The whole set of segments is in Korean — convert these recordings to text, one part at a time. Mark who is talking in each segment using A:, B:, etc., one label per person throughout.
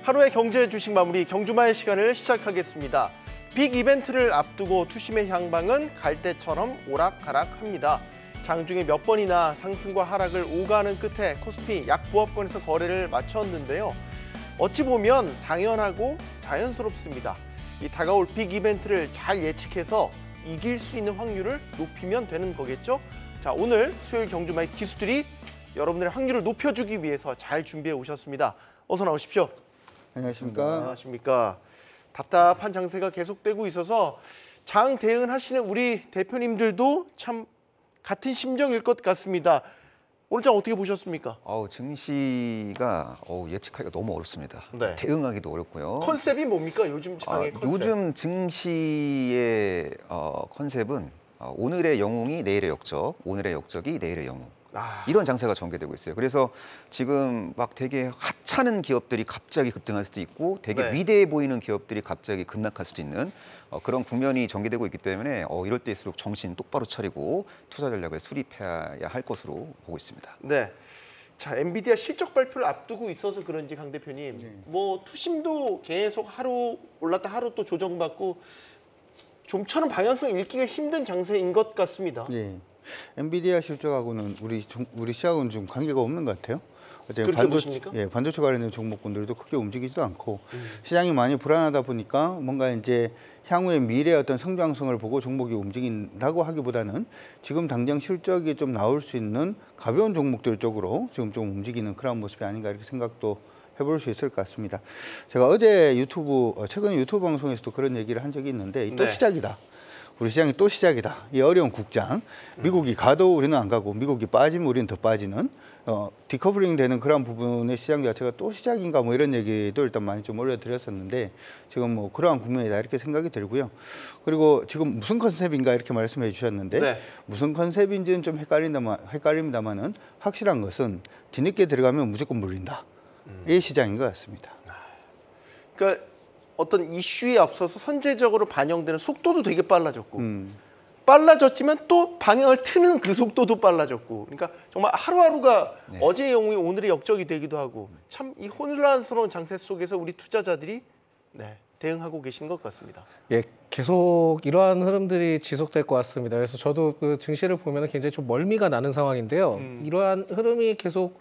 A: 하루의 경제 주식 마무리 경주마의 시간을 시작하겠습니다. 빅 이벤트를 앞두고 투심의 향방은 갈대처럼 오락가락합니다. 장중에 몇 번이나 상승과 하락을 오가는 끝에 코스피 약부합권에서 거래를 마쳤는데요. 어찌 보면 당연하고 자연스럽습니다. 이 다가올 빅 이벤트를 잘 예측해서 이길 수 있는 확률을 높이면 되는 거겠죠? 자, 오늘 수요일 경주마의 기수들이 여러분들의 확률을 높여주기 위해서 잘 준비해 오셨습니다. 어서 나오십시오.
B: 안녕하십니까.
A: 안녕하십니까. 답답한 장세가 계속되고 있어서 장 대응하시는 우리 대표님들도 참 같은 심정일 것 같습니다. 오늘 장 어떻게 보셨습니까?
C: 증시가 예측하기가 너무 어렵습니다.
A: 네.
C: 대응하기도 어렵고요.
A: 컨셉이 뭡니까? 요즘 장의 컨셉.
C: 요즘 증시의 컨셉은 오늘의 영웅이 내일의 역적, 오늘의 역적이 내일의 영웅. 이런 장세가 전개되고 있어요. 그래서 지금 막 되게 하찮은 기업들이 갑자기 급등할 수도 있고 되게 위대해 보이는 기업들이 갑자기 급락할 수도 있는 그런 국면이 전개되고 있기 때문에 이럴 때일수록 정신 똑바로 차리고 투자 전략을 수립해야 할 것으로 보고 있습니다.
A: 네. 자, 엔비디아 실적 발표를 앞두고 있어서 그런지 강 대표님, 뭐 투심도 계속 하루 올랐다 하루 또 조정받고 좀처럼 방향성 읽기가 힘든 장세인 것 같습니다.
B: 예. 엔비디아 실적하고는 우리 시하고는 좀 관계가 없는 것 같아요.
A: 그렇게 보십니까?
B: 반도체 관련된 종목군들도 크게 움직이지도 않고 시장이 많이 불안하다 보니까 뭔가 이제 향후의 미래의 어떤 성장성을 보고 종목이 움직인다고 하기보다는 지금 당장 실적이 좀 나올 수 있는 가벼운 종목들 쪽으로 지금 좀 움직이는 그런 모습이 아닌가 이렇게 생각도 해볼 수 있을 것 같습니다. 제가 어제 최근에 유튜브 방송에서도 그런 얘기를 한 적이 있는데 또 시작이다. 우리 시장이 또 시작이다. 이 어려운 국장. 미국이 가도 우리는 안 가고 미국이 빠지면 우리는 더 빠지는 디커플링 되는 그런 부분의 시장 자체가 또 시작인가 뭐 이런 얘기도 일단 많이 좀 올려드렸었는데 지금 뭐 그러한 국면이다 이렇게 생각이 들고요. 그리고 지금 무슨 컨셉인가 이렇게 말씀해 주셨는데 무슨 컨셉인지는 좀 헷갈립니다만은 확실한 것은 뒤늦게 들어가면 무조건 물린다. 이 시장인 것 같습니다.
A: 그러니까 어떤 이슈에 앞서서 선제적으로 반영되는 속도도 되게 빨라졌고 빨라졌지만 또 방향을 트는 그 속도도 빨라졌고 그러니까 정말 하루하루가 어제의 영웅이 오늘의 역적이 되기도 하고 참 이 혼란스러운 장세 속에서 우리 투자자들이 대응하고 계신 것 같습니다.
D: 예, 계속 이러한 흐름들이 지속될 것 같습니다. 그래서 저도 그 증시를 보면 굉장히 좀 멀미가 나는 상황인데요. 이러한 흐름이 계속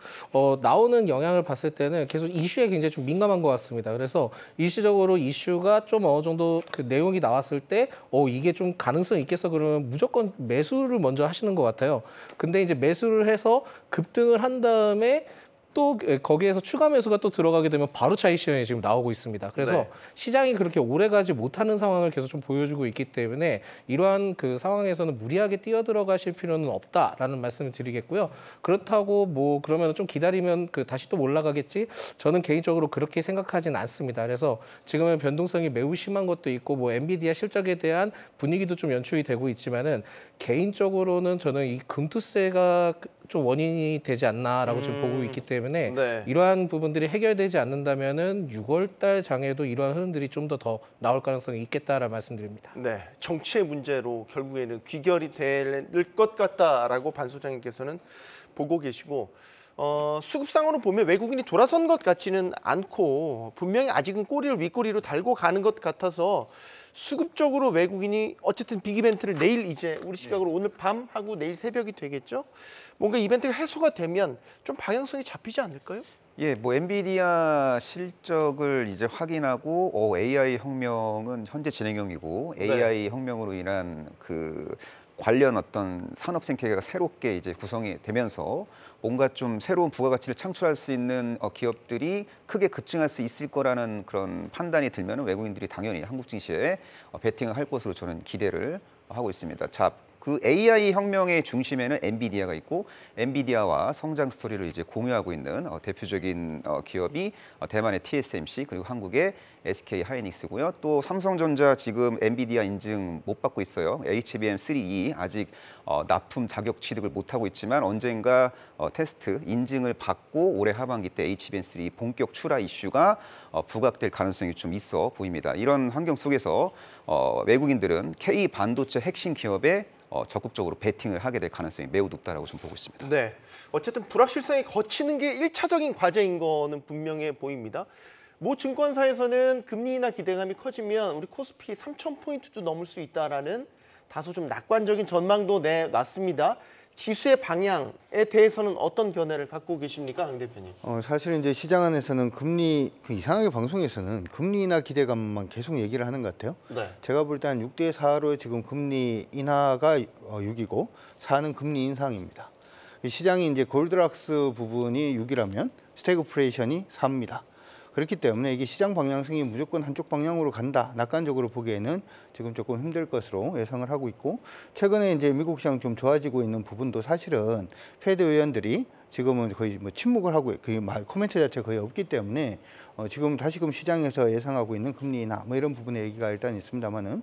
D: 나오는 영향을 봤을 때는 계속 이슈에 굉장히 좀 민감한 것 같습니다. 그래서 일시적으로 이슈가 좀 어느 정도 그 내용이 나왔을 때 이게 좀 가능성 있겠어 그러면 무조건 매수를 먼저 하시는 것 같아요. 근데 이제 매수를 해서 급등을 한 다음에 또 거기에서 추가 매수가 또 들어가게 되면 바로 차익 실현이 지금 나오고 있습니다. 그래서 시장이 그렇게 오래가지 못하는 상황을 계속 좀 보여주고 있기 때문에 이러한 그 상황에서는 무리하게 뛰어들어가실 필요는 없다라는 말씀을 드리겠고요. 그렇다고 뭐 그러면 좀 기다리면 다시 또 올라가겠지? 저는 개인적으로 그렇게 생각하진 않습니다. 그래서 지금은 변동성이 매우 심한 것도 있고 뭐 엔비디아 실적에 대한 분위기도 좀 연출이 되고 있지만은 개인적으로는 저는 이 금투세가 좀 원인이 되지 않나라고 지금 보고 있기 때문에 이러한 부분들이 해결되지 않는다면은 6월달 장에도 이러한 흐름들이 좀 더 나올 가능성이 있겠다라는 말씀드립니다.
A: 네, 정치의 문제로 결국에는 귀결이 될 것 같다라고 반 소장님께서는 보고 계시고 수급상으로 보면 외국인이 돌아선 것 같지는 않고 분명히 아직은 꼬리를 윗꼬리로 달고 가는 것 같아서 수급적으로 외국인이 어쨌든 빅 이벤트를 내일 이제 우리 시각으로 오늘 밤하고 내일 새벽이 되겠죠. 뭔가 이벤트가 해소가 되면 좀 방향성이 잡히지 않을까요?
C: 예, 뭐 엔비디아 실적을 이제 확인하고 AI 혁명은 현재 진행형이고 AI 혁명으로 인한 그 관련 어떤 산업 생태계가 새롭게 이제 구성이 되면서 뭔가 좀 새로운 부가가치를 창출할 수 있는 기업들이 크게 급증할 수 있을 거라는 그런 판단이 들면 외국인들이 당연히 한국 증시에 베팅을 할 것으로 저는 기대를 하고 있습니다. 자, 그 AI 혁명의 중심에는 엔비디아가 있고 엔비디아와 성장 스토리를 이제 공유하고 있는 대표적인 기업이 대만의 TSMC 그리고 한국의 SK 하이닉스고요. 또 삼성전자 지금 엔비디아 인증 못 받고 있어요. HBM3E 아직 납품 자격 취득을 못 하고 있지만 언젠가 테스트 인증을 받고 올해 하반기 때 HBM3 본격 출하 이슈가 부각될 가능성이 좀 있어 보입니다. 이런 환경 속에서 외국인들은 K 반도체 핵심 기업에 적극적으로 베팅을 하게 될 가능성이 매우 높다라고 좀 보고 있습니다.
A: 네, 어쨌든 불확실성이 거치는 게 1차적인 과제인 거는 분명해 보입니다. 모 증권사에서는 금리 인하 기대감이 커지면 우리 코스피 3,000포인트도 넘을 수 있다라는 다소 좀 낙관적인 전망도 내놨습니다. 지수의 방향에 대해서는 어떤 견해를 갖고 계십니까, 강 대표님?
B: 사실은 이제 시장 안에서는 이상하게 방송에서는 금리 인하 기대감만 계속 얘기를 하는 것 같아요.
A: 네.
B: 제가 볼 때 한 6대 4로 지금 금리 인하가 6이고 4는 금리 인상입니다. 시장이 이제 골드락스 부분이 6이라면 스태그플레이션이 4입니다. 그렇기 때문에 이게 시장 방향성이 무조건 한쪽 방향으로 간다, 낙관적으로 보기에는 지금 조금 힘들 것으로 예상을 하고 있고, 최근에 이제 미국 시장 좀 좋아지고 있는 부분도 사실은 페드 의원들이 지금은 거의 뭐 침묵을 하고 거의 코멘트 자체가 거의 없기 때문에 지금 다시금 시장에서 예상하고 있는 금리 인하 뭐 이런 부분의 얘기가 일단 있습니다만은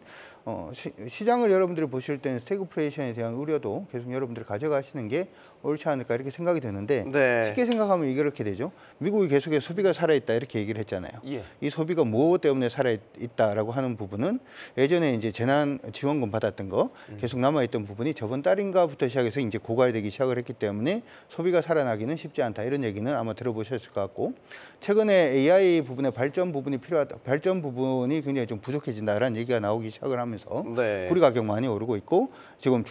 B: 시장을 여러분들이 보실 때는 스태그플레이션에 대한 우려도 계속 여러분들이 가져가시는 게 옳지 않을까 이렇게 생각이 되는데,
A: 네.
B: 쉽게 생각하면 이렇게 되죠. 미국이 계속해서 소비가 살아있다 이렇게 얘기를 했잖아요.
A: 예.
B: 이 소비가 무엇 때문에 살아있다라고 하는 부분은 예전에 이제 재난지원금 받았던 거 계속 남아있던 부분이 저번 달인가부터 시작해서 이제 고갈되기 시작을 했기 때문에 소비가 살아나기는 쉽지 않다, 이런 얘기는 아마 들어보셨을 것 같고, 최근에 AI 부분의 발전 부분이 필요하다, 발전 부분이 굉장히 좀 부족해진다라는 얘기가 나오기 시작을 하면서
A: 네.
B: 구리 가격 많이 오르고 있고, 지금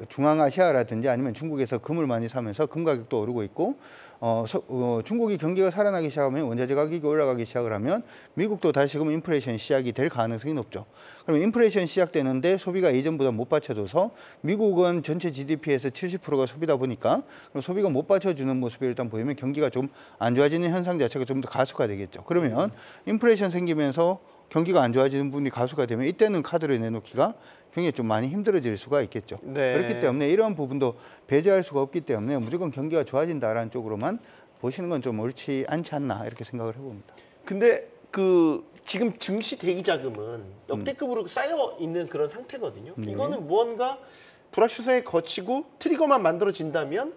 B: 중앙아시아라든지 아니면 중국에서 금을 많이 사면서 금 가격도 오르고 있고, 중국이 경기가 살아나기 시작하면 원자재 가격이 올라가기 시작을 하면 미국도 다시금 인플레이션 시작이 될 가능성이 높죠. 그러면 인플레이션 시작되는데 소비가 예전보다 못 받쳐줘서, 미국은 전체 GDP에서 70%가 소비다 보니까 그럼 소비가 못 받쳐주는 모습이 일단 보이면 경기가 좀 안 좋아지는 현상 자체가 좀 더 가속화되겠죠. 그러면 인플레이션 생기면서 경기가 안 좋아지는 부분이 가속화되면 이때는 카드를 내놓기가 굉장히 좀 많이 힘들어질 수가 있겠죠.
A: 네.
B: 그렇기 때문에 이런 부분도 배제할 수가 없기 때문에 무조건 경기가 좋아진다라는 쪽으로만 보시는 건 좀 옳지 않지 않나 이렇게 생각을 해봅니다.
A: 근데 지금 증시 대기 자금은 역대급으로 쌓여 있는 그런 상태거든요.
B: 네.
A: 이거는 무언가 불확실성에 거치고 트리거만 만들어진다면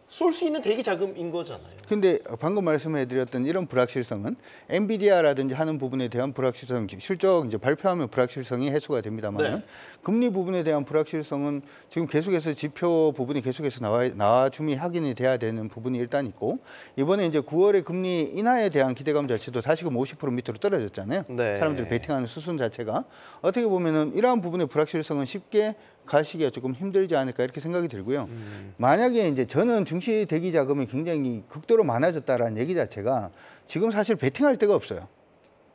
A: 쏠 수 있는 대기 자금인 거잖아요.
B: 근데 방금 말씀해드렸던 이런 불확실성은 엔비디아라든지 하는 부분에 대한 불확실성, 실적 이제 발표하면 불확실성이 해소가 됩니다만,
A: 네.
B: 금리 부분에 대한 불확실성은 지금 계속해서 지표 부분이 계속해서 나와줌이 확인이 돼야 되는 부분이 일단 있고, 이번에 이제 9월에 금리 인하에 대한 기대감 자체도 다시금 50% 밑으로 떨어졌잖아요.
A: 네.
B: 사람들이 베팅하는 수준 자체가 어떻게 보면은 이러한 부분의 불확실성은 쉽게 가시기가 조금 힘들지 않을까 이렇게 생각이 들고요. 만약에 이제 저는 증시 대기 자금이 굉장히 극도로 많아졌다라는 얘기 자체가 지금 사실 베팅할 데가 없어요.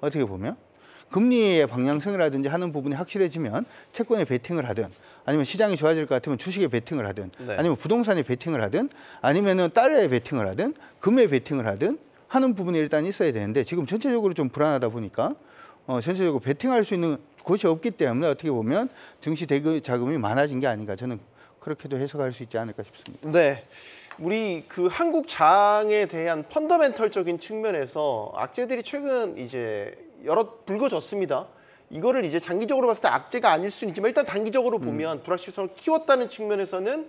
B: 어떻게 보면 금리의 방향성이라든지 하는 부분이 확실해지면 채권에 베팅을 하든, 아니면 시장이 좋아질 것 같으면 주식에 베팅을 하든,
A: 네.
B: 아니면 부동산에 베팅을 하든, 아니면은 달러에 베팅을 하든, 금에 베팅을 하든 하는 부분이 일단 있어야 되는데, 지금 전체적으로 좀 불안하다 보니까 전체적으로 베팅할 수 있는 곳이 없기 때문에 어떻게 보면 증시 대기 자금이 많아진 게 아닌가, 저는 그렇게도 해석할 수 있지 않을까 싶습니다.
A: 네. 우리 한국 장에 대한 펀더멘털적인 측면에서 악재들이 최근 이제 여러 불거졌습니다. 이거를 이제 장기적으로 봤을 때 악재가 아닐 수는 있지만, 일단 단기적으로 보면 불확실성을 키웠다는 측면에서는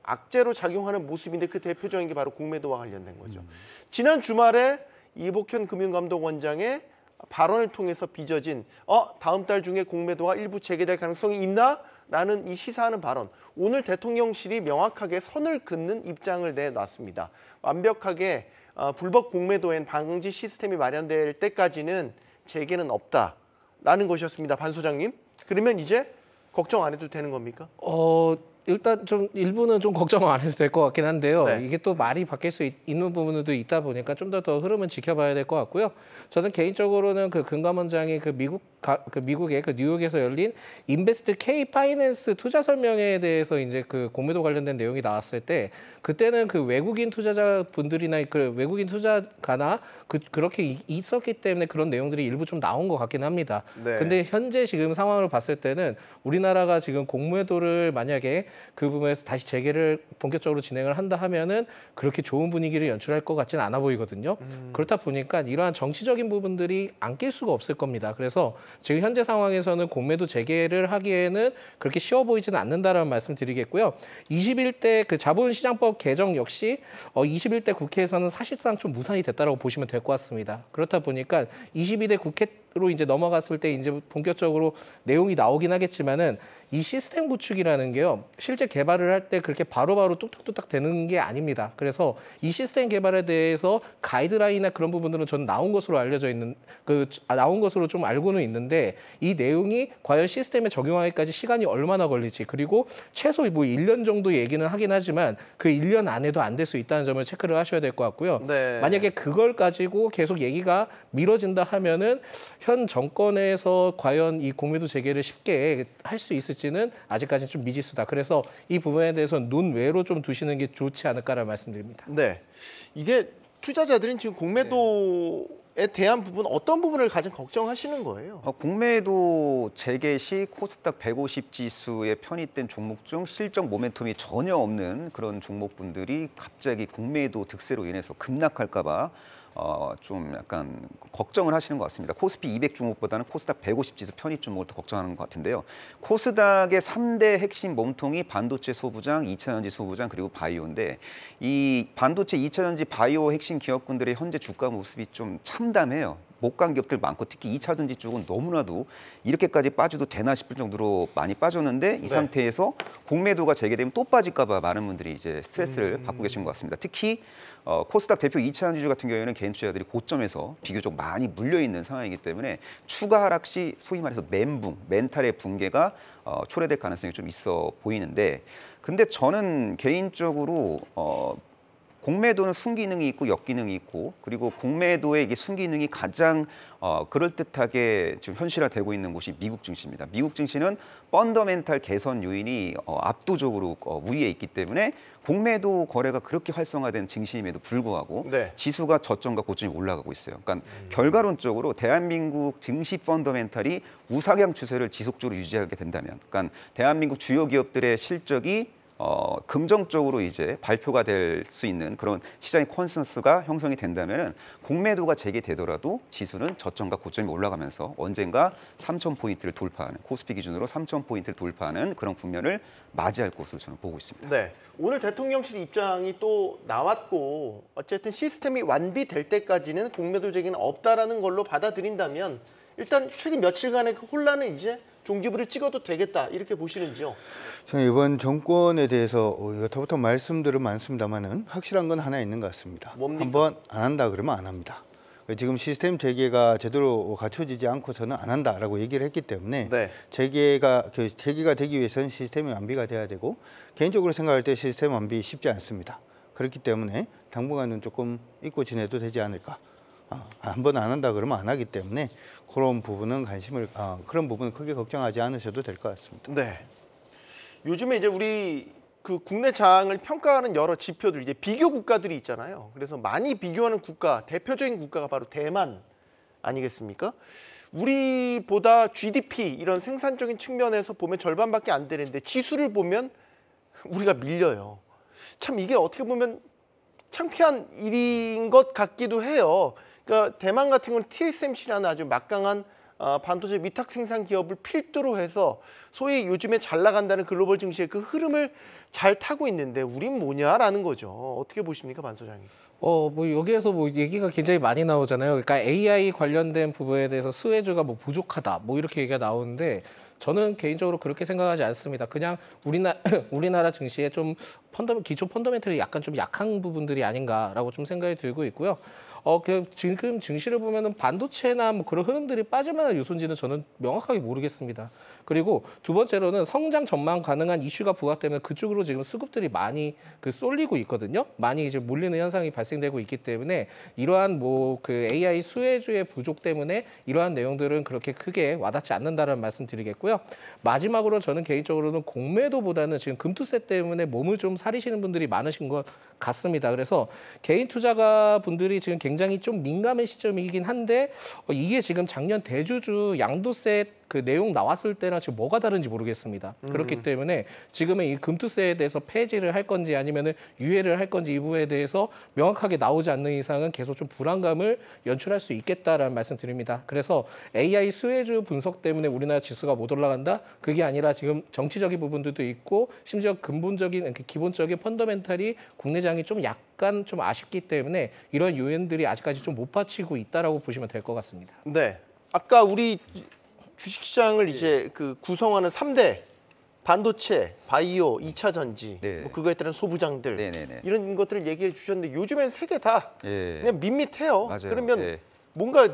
A: 악재로 작용하는 모습인데, 그 대표적인 게 바로 공매도와 관련된 거죠. 지난 주말에 이복현 금융감독원장의 발언을 통해서 빚어진 다음 달 중에 공매도가 일부 재개될 가능성이 있나? 라는 이 시사하는 발언, 오늘 대통령실이 명확하게 선을 긋는 입장을 내놨습니다. 완벽하게 불법 공매도엔 방지 시스템이 마련될 때까지는 재개는 없다라는 것이었습니다. 반 소장님, 그러면 이제 걱정 안 해도 되는 겁니까?
D: 일단 좀 일부는 좀 걱정 안 해도 될 것 같긴 한데요.
A: 네.
D: 이게 또 말이 바뀔 수 있는 부분도 있다 보니까 좀 더 흐름은 지켜봐야 될 것 같고요. 저는 개인적으로는 금감원장이 미국의 뉴욕에서 열린 인베스트 K 파이낸스 투자 설명회에 대해서 이제 공매도 관련된 내용이 나왔을 때, 그때는 외국인 투자자분들이나 외국인 투자가나 그렇게 있었기 때문에 그런 내용들이 일부 좀 나온 것 같긴 합니다.
A: 네.
D: 근데 현재 지금 상황을 봤을 때는 우리나라가 지금 공매도를 만약에 그 부분에서 다시 재개를 본격적으로 진행을 한다 하면은 그렇게 좋은 분위기를 연출할 것 같지는 않아 보이거든요. 그렇다 보니까 이러한 정치적인 부분들이 안 낄 수가 없을 겁니다. 그래서 지금 현재 상황에서는 공매도 재개를 하기에는 그렇게 쉬워 보이지는 않는다라는 말씀 드리겠고요. 21대 자본시장법 개정 역시 21대 국회에서는 사실상 좀 무산이 됐다라고 보시면 될 것 같습니다. 그렇다 보니까 22대 국회로 이제 넘어갔을 때 이제 본격적으로 내용이 나오긴 하겠지만은 이 시스템 구축이라는 게요, 실제 개발을 할 때 그렇게 바로바로 뚝딱뚝딱 되는 게 아닙니다. 그래서 이 시스템 개발에 대해서 가이드라인이나 그런 부분들은 저는 나온 것으로 알려져 있는 나온 것으로 좀 알고는 있는데 이 내용이 과연 시스템에 적용하기까지 시간이 얼마나 걸릴지 그리고 최소 뭐 1년 정도 얘기는 하긴 하지만 그 1년 안에도 안 될 수 있다는 점을 체크를 하셔야 될 것 같고요.
A: 네.
D: 만약에 그걸 가지고 계속 얘기가 미뤄진다 하면은 현 정권에서 과연 이 공매도 재개를 쉽게 할 수 있을지는 아직까지는 좀 미지수다. 그래서 이 부분에 대해서 논외로 좀 두시는 게 좋지 않을까라는 말씀드립니다.
A: 네. 이게 투자자들은 지금 공매도에 대한 부분 어떤 부분을 가장 걱정하시는 거예요?
C: 공매도 재개 시 코스닥 150 지수에 편입된 종목 중 실적 모멘텀이 전혀 없는 그런 종목분들이 갑자기 공매도 득세로 인해서 급락할까 봐 좀 약간 걱정을 하시는 것 같습니다. 코스피 200 종목보다는 코스닥 150 지수 편입 종목을 더 걱정하는 것 같은데요. 코스닥의 3대 핵심 몸통이 반도체 소부장, 2차전지 소부장 그리고 바이오인데 이 반도체, 2차전지, 바이오 핵심 기업군들의 현재 주가 모습이 좀 참담해요. 못 간 기업들 많고 특히 2차전지 쪽은 너무나도 이렇게까지 빠져도 되나 싶을 정도로 많이 빠졌는데 이 상태에서 공매도가 재개되면 또 빠질까 봐 많은 분들이 이제 스트레스를 받고 계신 것 같습니다. 특히 코스닥 대표 2차전지주 같은 경우에는 개인 투자자들이 고점에서 비교적 많이 물려있는 상황이기 때문에 추가 하락 시 소위 말해서 멘붕, 멘탈의 붕괴가 초래될 가능성이 좀 있어 보이는데 근데 저는 개인적으로 공매도는 순기능이 있고 역기능이 있고 그리고 공매도의 이게 순기능이 가장 그럴듯하게 지금 현실화되고 있는 곳이 미국 증시입니다. 미국 증시는 펀더멘탈 개선 요인이 압도적으로 우위에 있기 때문에 공매도 거래가 그렇게 활성화된 증시임에도 불구하고
A: 네.
C: 지수가 저점과 고점이 올라가고 있어요. 그러니까 결과론적으로 대한민국 증시 펀더멘탈이 우상향 추세를 지속적으로 유지하게 된다면, 그러니까 대한민국 주요 기업들의 실적이 긍정적으로 이제 발표가 될 수 있는 그런 시장의 컨센서스가 형성이 된다면 공매도가 재개되더라도 지수는 저점과 고점이 올라가면서 언젠가 3,000포인트를 돌파하는 코스피 기준으로 3,000포인트를 돌파하는 그런 국면을 맞이할 것으로 저는 보고 있습니다.
A: 네. 오늘 대통령실 입장이 또 나왔고 어쨌든 시스템이 완비될 때까지는 공매도 재개는 없다라는 걸로 받아들인다면 일단 최근 며칠간의 그 혼란은 이제 종지부를 찍어도 되겠다 이렇게 보시는지요?
B: 저는 이번 정권에 대해서 여타부터 말씀들은 많습니다만은 확실한 건 하나 있는 것 같습니다.
A: 뭡니까?
B: 한번 안 한다 그러면 안 합니다. 지금 시스템 재개가 제대로 갖춰지지 않고서는 안 한다라고 얘기를 했기 때문에
A: 네.
B: 재개가 되기 위해서는 시스템이 완비가 돼야 되고 개인적으로 생각할 때 시스템 완비 쉽지 않습니다. 그렇기 때문에 당분간은 조금 잊고 지내도 되지 않을까. 한번 안 한다 그러면 안 하기 때문에 그런 부분은 그런 부분은 크게 걱정하지 않으셔도 될 것 같습니다.
A: 네. 요즘에 이제 우리 그 국내 장을 평가하는 여러 지표들 이제 비교 국가들이 있잖아요. 그래서 많이 비교하는 국가, 대표적인 국가가 바로 대만 아니겠습니까? 우리보다 GDP 이런 생산적인 측면에서 보면 절반밖에 안 되는데 지수를 보면 우리가 밀려요. 참 이게 어떻게 보면 창피한 일인 것 같기도 해요. 그러니까 대만 같은 경우는 TSMC라는 아주 막강한 반도체 위탁 생산 기업을 필두로 해서 소위 요즘에 잘 나간다는 글로벌 증시의 그 흐름을 잘 타고 있는데 우린 뭐냐라는 거죠. 어떻게 보십니까, 반 소장님?
D: 뭐 여기에서 뭐 얘기가 굉장히 많이 나오잖아요. 그러니까 AI 관련된 부분에 대해서 수혜주가 뭐 부족하다, 뭐 이렇게 얘기가 나오는데 저는 개인적으로 그렇게 생각하지 않습니다. 그냥 우리나라 증시에 좀 기초 펀더멘털이 약간 좀 약한 부분들이 아닌가라고 좀 생각이 들고 있고요. 지금 증시를 보면은 반도체나 뭐 그런 흐름들이 빠질 만한 요소인지는 저는 명확하게 모르겠습니다. 그리고 두 번째로는 성장 전망 가능한 이슈가 부각되면 그쪽으로 지금 수급들이 많이 쏠리고 있거든요. 많이 이제 몰리는 현상이 발생되고 있기 때문에 이러한 뭐 그 AI 수혜주의 부족 때문에 이러한 내용들은 그렇게 크게 와닿지 않는다는 말씀드리겠고요. 마지막으로 저는 개인적으로는 공매도보다는 지금 금투세 때문에 몸을 좀 사리시는 분들이 많으신 것 같습니다. 그래서 개인 투자가 분들이 지금 굉장히 좀 민감한 시점이긴 한데 이게 지금 작년 대주주 양도세 그 내용 나왔을 때랑 지금 뭐가 다른지 모르겠습니다. 그렇기 때문에 지금은 이 금투세에 대해서 폐지를 할 건지 아니면은 유예를 할 건지 이 부분에 대해서 명확하게 나오지 않는 이상은 계속 좀 불안감을 연출할 수 있겠다라는 말씀드립니다. 그래서 AI 수혜주 분석 때문에 우리나라 지수가 못 올라간다? 그게 아니라 지금 정치적인 부분들도 있고 심지어 근본적인 기본적인 펀더멘탈이 국내장이 좀 약간 좀 아쉽기 때문에 이런 요인들이 아직까지 좀 못 받치고 있다라고 보시면 될 것 같습니다.
A: 네. 아까 우리 주식시장을 이제 그 구성하는 3대 반도체, 바이오, 2차 전지,
C: 네.
A: 뭐 그거에 따른 소부장들
C: 네네네.
A: 이런 것들을 얘기해 주셨는데 요즘엔 세 개 다
C: 예.
A: 그냥 밋밋해요.
C: 맞아요.
A: 그러면
C: 예.
A: 뭔가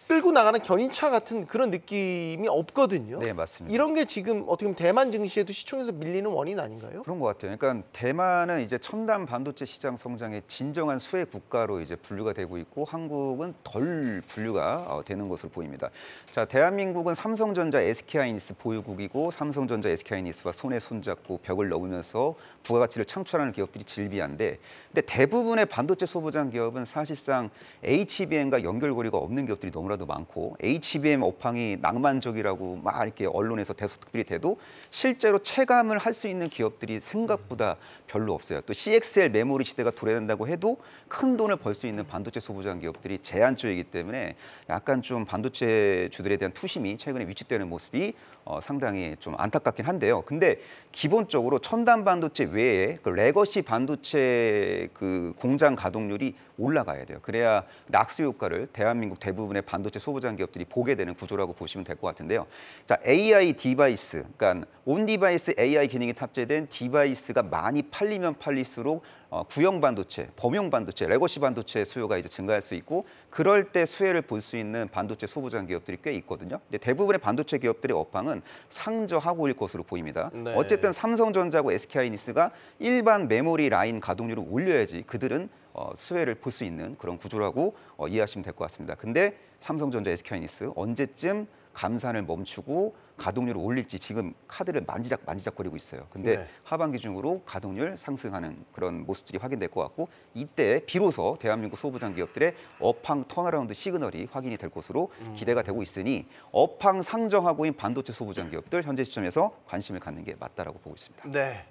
A: 끌고 나가는 견인차 같은 그런 느낌이 없거든요.
C: 네, 맞습니다.
A: 이런 게 지금 어떻게 보면 대만 증시에도 시총에서 밀리는 원인 아닌가요?
C: 그런 것 같아요. 그러니까 대만은 이제 첨단 반도체 시장 성장의 진정한 수혜 국가로 이제 분류가 되고 있고 한국은 덜 분류가 되는 것으로 보입니다. 자, 대한민국은 삼성전자, SK하이닉스 보유국이고 삼성전자, SK하이닉스와 손에 손잡고 벽을 넘으면서 부가가치를 창출하는 기업들이 질비한데, 근데 대부분의 반도체 소부장 기업은 사실상 HBM과 연결고리가 없는 기업들이 너무나도 많고 HBM 업황이 낭만적이라고 막 이렇게 언론에서 대서특필이 돼도 실제로 체감을 할 수 있는 기업들이 생각보다 별로 없어요. 또 CXL 메모리 시대가 도래한다고 해도 큰 돈을 벌 수 있는 반도체 소부장 기업들이 제한적이기 때문에 약간 좀 반도체 주들에 대한 투심이 최근에 위축되는 모습이 상당히 좀 안타깝긴 한데요. 근데 기본적으로 첨단 반도체 외에 그 레거시 반도체 그 공장 가동률이 올라가야 돼요. 그래야 낙수 효과를 대한민국 대부분의 반도체 소부장 기업들이 보게 되는 구조라고 보시면 될 것 같은데요. 자, AI 디바이스, 그러니까 온 디바이스 AI 기능이 탑재된 디바이스가 많이 팔리면 팔릴수록 구형 반도체, 범용 반도체, 레거시 반도체 수요가 이제 증가할 수 있고 그럴 때 수혜를 볼 수 있는 반도체 소부장 기업들이 꽤 있거든요. 근데 대부분의 반도체 기업들의 업황은 상저하고일 것으로 보입니다.
A: 네.
C: 어쨌든 삼성전자고 SK하이닉스가 일반 메모리 라인 가동률을 올려야지 그들은 수혜를 볼 수 있는 그런 구조라고 이해하시면 될 것 같습니다. 근데 삼성전자, SK하이닉스 언제쯤 감산을 멈추고 가동률을 올릴지 지금 카드를 만지작거리고 있어요. 근데
A: 네.
C: 하반기 중으로 가동률 상승하는 그런 모습들이 확인될 것 같고 이때 비로소 대한민국 소부장 기업들의 업황 턴어라운드 시그널이 확인이 될 것으로 기대가 되고 있으니 업황 상정하고인 반도체 소부장 기업들 현재 시점에서 관심을 갖는 게 맞다라고 보고 있습니다.
A: 네.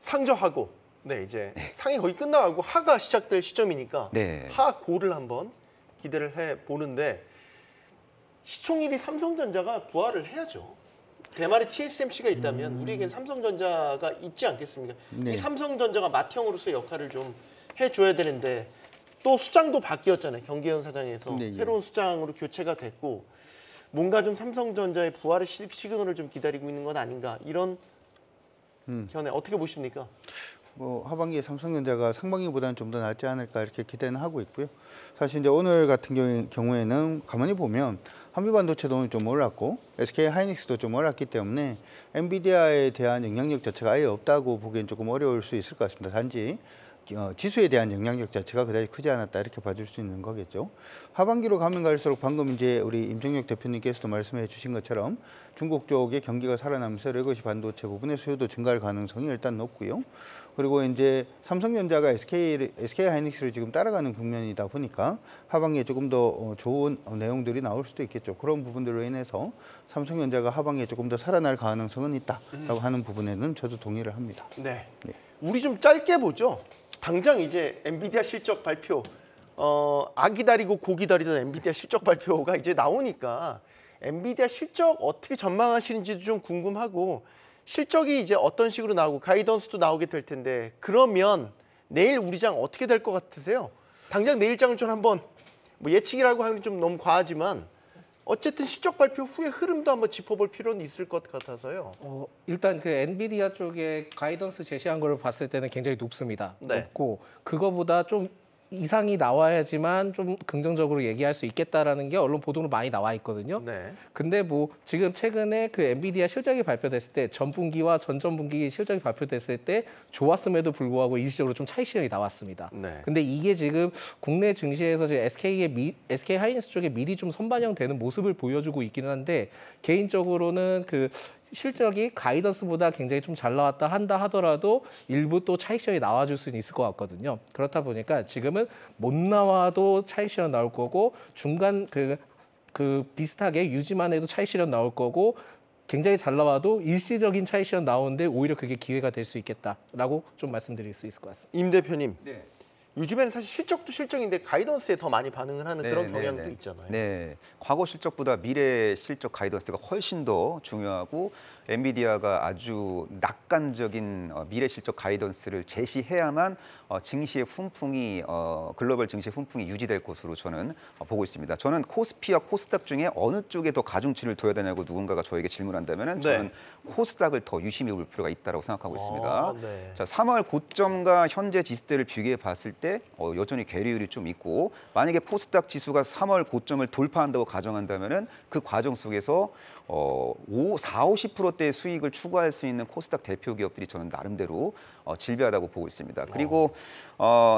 A: 상저하고 이제 상이 거의 끝나가고 하가 시작될 시점이니까
C: 네.
A: 하고를 한번 기대를 해 보는데 시총일이 삼성전자가 부활을 해야죠. 대만에 TSMC가 있다면 우리에겐 삼성전자가 있지 않겠습니까?
B: 네.
A: 이 삼성전자가 맏형으로서의 역할을 좀 해줘야 되는데 또 수장도 바뀌었잖아요. 경계현 사장에서
B: 네, 예.
A: 새로운 수장으로 교체가 됐고 뭔가 좀 삼성전자의 부활의 시그널을 좀 기다리고 있는 건 아닌가 이런 견해 어떻게 보십니까?
B: 뭐 하반기에 삼성전자가 상반기보다는 좀 더 낫지 않을까 이렇게 기대는 하고 있고요. 사실 이제 오늘 같은 경우에는 가만히 보면 한미반도체도 좀 올랐고 SK하이닉스도 좀 올랐기 때문에 엔비디아에 대한 영향력 자체가 아예 없다고 보기엔 조금 어려울 수 있을 것 같습니다. 단지 지수에 대한 영향력 자체가 그다지 크지 않았다 이렇게 봐줄 수 있는 거겠죠. 하반기로 가면 갈수록 방금 이제 우리 임정혁 대표님께서도 말씀해 주신 것처럼 중국 쪽의 경기가 살아나면서 레거시 반도체 부분의 수요도 증가할 가능성이 일단 높고요. 그리고 이제 삼성전자가 SK하이닉스를 지금 따라가는 국면이다 보니까 하반기에 조금 더 좋은 내용들이 나올 수도 있겠죠. 그런 부분들로 인해서 삼성전자가 하반기에 조금 더 살아날 가능성은 있다라고 하는 부분에는 저도 동의를 합니다.
A: 네.
B: 네.
A: 우리 좀 짧게 보죠. 당장 이제 엔비디아 실적 발표, 기다리고 고 기다리던 엔비디아 실적 발표가 이제 나오니까 엔비디아 실적 어떻게 전망하시는지도 좀 궁금하고 실적이 이제 어떤 식으로 나오고 가이던스도 나오게 될 텐데 그러면 내일 우리 장 어떻게 될 것 같으세요? 당장 내일 장을 좀 한번 뭐 예측이라고 하면 좀 너무 과하지만 어쨌든 실적 발표 후의 흐름도 한번 짚어볼 필요는 있을 것 같아서요.
D: 일단 그 엔비디아 쪽에 가이던스 제시한 걸 봤을 때는 굉장히 높습니다.
A: 네.
D: 높고 그거보다 좀 이상이 나와야지만 좀 긍정적으로 얘기할 수 있겠다라는 게 언론 보도로 많이 나와 있거든요.
A: 네.
D: 근데 뭐 지금 최근에 그 엔비디아 실적이 발표됐을 때 전분기와 전전분기 실적이 발표됐을 때 좋았음에도 불구하고 일시적으로 좀 차익 실현이 나왔습니다.
A: 네.
D: 근데 이게 지금 국내 증시에서 지금 SK 하이닉스 쪽에 미리 좀 선반영되는 모습을 보여주고 있기는 한데 개인적으로는 그 실적이 가이던스보다 굉장히 좀 잘 나왔다 한다 하더라도 일부 또 차익 실현이 나와줄 수는 있을 것 같거든요. 그렇다 보니까 지금은 못 나와도 차익 실현 나올 거고 중간 그 비슷하게 유지만 해도 차익 실현 나올 거고 굉장히 잘 나와도 일시적인 차익 실현 나오는데 오히려 그게 기회가 될 수 있겠다라고 좀 말씀드릴 수 있을 것 같습니다.
A: 임 대표님.
C: 네.
A: 요즘에는 사실 실적도 실적인데 가이던스에 더 많이 반응을 하는 그런 경향도
C: 네.
A: 있잖아요.
C: 네, 과거 실적보다 미래 실적 가이던스가 훨씬 더 중요하고 엔비디아가 아주 낙관적인 미래 실적 가이던스를 제시해야만 증시의 훈풍이 글로벌 증시의 훈풍이 유지될 것으로 저는 보고 있습니다. 저는 코스피와 코스닥 중에 어느 쪽에 더 가중치를 둬야 되냐고 누군가가 저에게 질문한다면 저는 코스닥을 더 유심히 볼 필요가 있다고 생각하고 있습니다.
A: 네.
C: 자, 3월 고점과 현재 지수대를 비교해 봤을 때 여전히 괴리율이 좀 있고 만약에 코스닥 지수가 3월 고점을 돌파한다고 가정한다면은 그 과정 속에서 50%대의 수익을 추구할 수 있는 코스닥 대표 기업들이 저는 나름대로 질비하다고 보고 있습니다. 그리고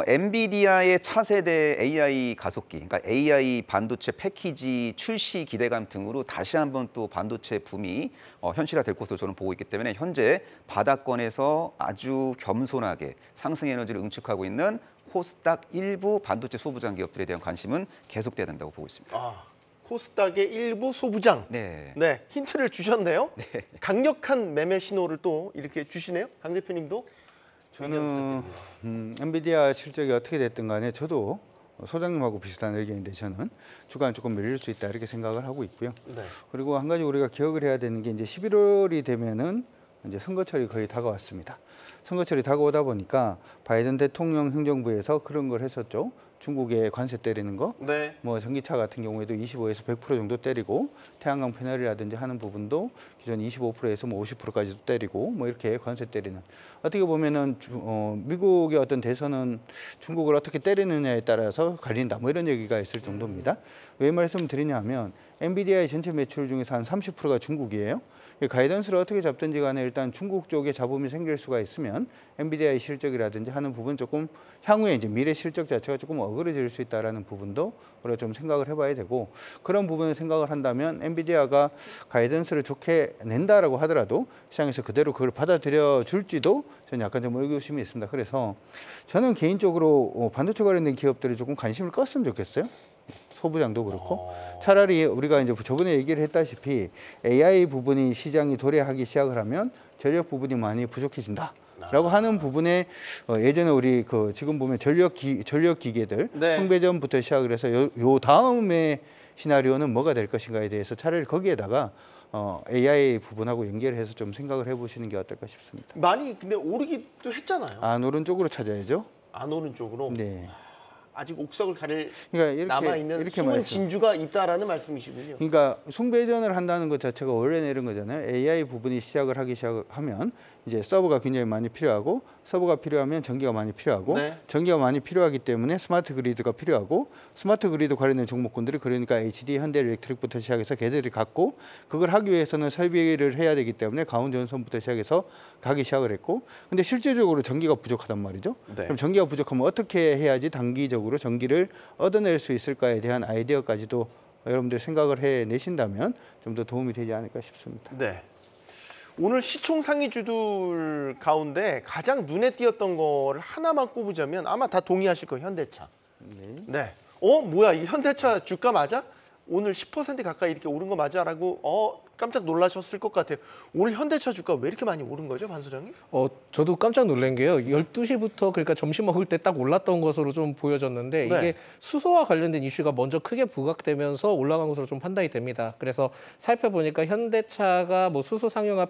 C: 엔비디아의 차세대 AI 가속기, 그러니까 AI 반도체 패키지 출시 기대감 등으로 다시 한번 또 반도체 붐이 현실화될 것으로 저는 보고 있기 때문에 현재 바닥권에서 아주 겸손하게 상승 에너지를 응축하고 있는 코스닥 일부 반도체 소부장 기업들에 대한 관심은 계속돼야 된다고 보고 있습니다.
A: 코스닥의 일부 소부장.
C: 네.
A: 네, 힌트를 주셨네요. 강력한 매매 신호를 또 이렇게 주시네요. 강 대표님도.
B: 저는 엔비디아 실적이 어떻게 됐든 간에 저도 소장님하고 비슷한 의견인데 저는 주가는 조금 밀릴 수 있다 이렇게 생각을 하고 있고요.
A: 네.
B: 그리고 한 가지 우리가 기억을 해야 되는 게 이제 11월이 되면은 이제 선거철이 거의 다가왔습니다. 선거철이 다가오다 보니까 바이든 대통령 행정부에서 그런 걸 했었죠. 중국에 관세 때리는 거,
A: 네.
B: 뭐 전기차 같은 경우에도 25에서 100% 정도 때리고 태양광 패널이라든지 하는 부분도 기존 25%에서 뭐 50%까지도 때리고 뭐 이렇게 관세 때리는. 어떻게 보면은 미국의 어떤 대선은 중국을 어떻게 때리느냐에 따라서 갈린다 뭐 이런 얘기가 있을 정도입니다. 왜 말씀드리냐면 엔비디아의 전체 매출 중에서 한 30%가 중국이에요. 이 가이던스를 어떻게 잡든지 간에 일단 중국 쪽에 잡음이 생길 수가 있으면 엔비디아의 실적이라든지 하는 부분 조금 향후에 이제 미래 실적 자체가 조금 어그러질 수 있다라는 부분도 우리가 좀 생각을 해봐야 되고 그런 부분을 생각을 한다면 엔비디아가 가이던스를 좋게 낸다라고 하더라도 시장에서 그대로 그걸 받아들여 줄지도 저는 약간 좀 의구심이 있습니다. 그래서 저는 개인적으로 반도체 관련된 기업들이 조금 관심을 껐으면 좋겠어요. 소부장도 그렇고 차라리 우리가 이제 저번에 얘기를 했다시피 AI 부분이 시장이 도래하기 시작을 하면 전력 부분이 많이 부족해진다라고 하는 부분에 예전에 우리 지금 보면 전력 기계들
A: 네.
B: 성배전부터 시작을 해서 요 다음에 시나리오는 뭐가 될 것인가에 대해서 차라리 거기에다가 AI 부분하고 연결해서 좀 생각을 해보시는 게 어떨까 싶습니다.
A: 많이 근데 오르기도 했잖아요.
B: 안 오른 쪽으로 찾아야죠.
A: 안 오른 쪽으로.
B: 네.
A: 아직 옥석을 가릴
B: 그러니까
A: 남아 있는 숨은 진주가 있다라는 말씀이시군요.
B: 그러니까 숭배전을 한다는 것 자체가 원래 내린 거잖아요. AI 부분이 시작하면 이제 서버가 굉장히 많이 필요하고 서버가 필요하면 전기가 많이 필요하고
A: 네.
B: 전기가 많이 필요하기 때문에 스마트 그리드가 필요하고 스마트 그리드 관련된 종목군들이 그러니까 HD, 현대일렉트릭부터 시작해서 걔들이 갖고 그걸 하기 위해서는 설비를 해야 되기 때문에 가온전선부터 시작해서 가기 시작을 했고 근데 실제적으로 전기가 부족하단 말이죠.
A: 네.
B: 그럼 전기가 부족하면 어떻게 해야지 단기적으로 전기를 얻어낼 수 있을까에 대한 아이디어까지도 여러분들 생각을 해내신다면 좀 더 도움이 되지 않을까 싶습니다.
A: 네. 오늘 시총 상위주들 가운데 가장 눈에 띄었던 거를 하나만 꼽으자면 아마 다 동의하실 거예요. 현대차. 네. 뭐야 이 현대차 주가 맞아? 오늘 10% 가까이 이렇게 오른 거 맞아?라고 깜짝 놀라셨을 것 같아요. 오늘 현대차 주가 왜 이렇게 많이 오른 거죠, 반 소장님?
D: 저도 깜짝 놀란 게요. 12시부터 그러니까 점심 먹을 때 딱 올랐던 것으로 좀 보여졌는데
A: 네.
D: 이게 수소와 관련된 이슈가 먼저 크게 부각되면서 올라간 것으로 좀 판단이 됩니다. 그래서 살펴보니까 현대차가 뭐 수소 상용화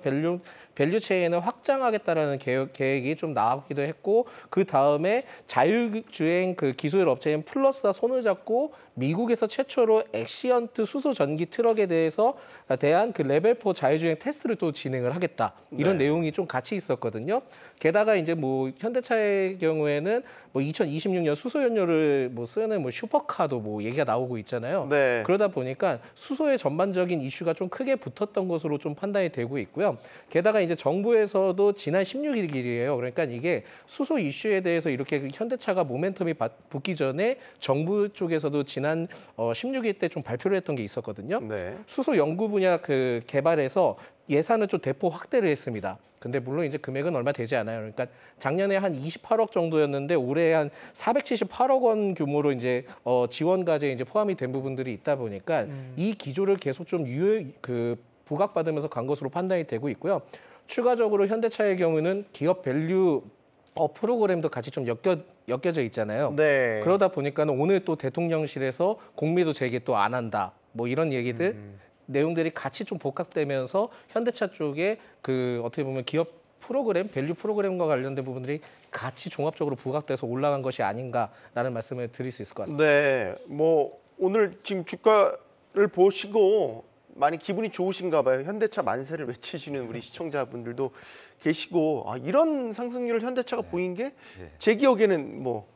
D: 밸류 체인을 확장하겠다라는 계획이 좀 나오기도 했고 그 다음에 자율주행 그 기술 업체인 플러스와 손을 잡고 미국에서 최초로 엑시언트 수소 전기 트럭에 대한 그 레벨 4 자율주행 테스트를 또 진행을 하겠다. 이런 내용이 좀 같이 있었거든요. 게다가 이제 뭐 현대차의 경우에는 뭐 2026년 수소 연료를 뭐 쓰는 뭐 슈퍼카도 뭐 얘기가 나오고 있잖아요.
A: 네.
D: 그러다 보니까 수소의 전반적인 이슈가 좀 크게 붙었던 것으로 좀 판단이 되고 있고요. 게다가 이제 정부에서도 지난 16일이에요. 그러니까 이게 수소 이슈에 대해서 이렇게 현대차가 모멘텀이 붙기 전에 정부 쪽에서도 지난 16일 때 좀 발표를 했던 게 있었거든요.
A: 네.
D: 수소 연구 분야 그 개발에서 예산을 좀 대폭 확대를 했습니다. 근데 물론 이제 금액은 얼마 되지 않아요. 그러니까 작년에 한 28억 정도였는데 올해 한 478억 원 규모로 이제 지원 과제에 이제 포함이 된 부분들이 있다 보니까 이 기조를 계속 좀 부각받으면서 간 것으로 판단이 되고 있고요. 추가적으로 현대차의 경우는 기업 밸류 프로그램도 같이 좀 엮여져 있잖아요.
A: 네.
D: 그러다 보니까 오늘 또 대통령실에서 공미도 재개 또 안 한다. 뭐 이런 얘기들 내용들이 같이 좀 복합되면서 현대차 쪽에 그 어떻게 보면 기업 프로그램, 밸류 프로그램과 관련된 부분들이 같이 종합적으로 부각돼서 올라간 것이 아닌가라는 말씀을 드릴 수 있을 것 같습니다.
A: 네, 뭐 오늘 지금 주가를 보시고 많이 기분이 좋으신가 봐요. 현대차 만세를 외치시는 우리 시청자분들도 계시고 이런 상승률을 현대차가 보인 게 제 기억에는 뭐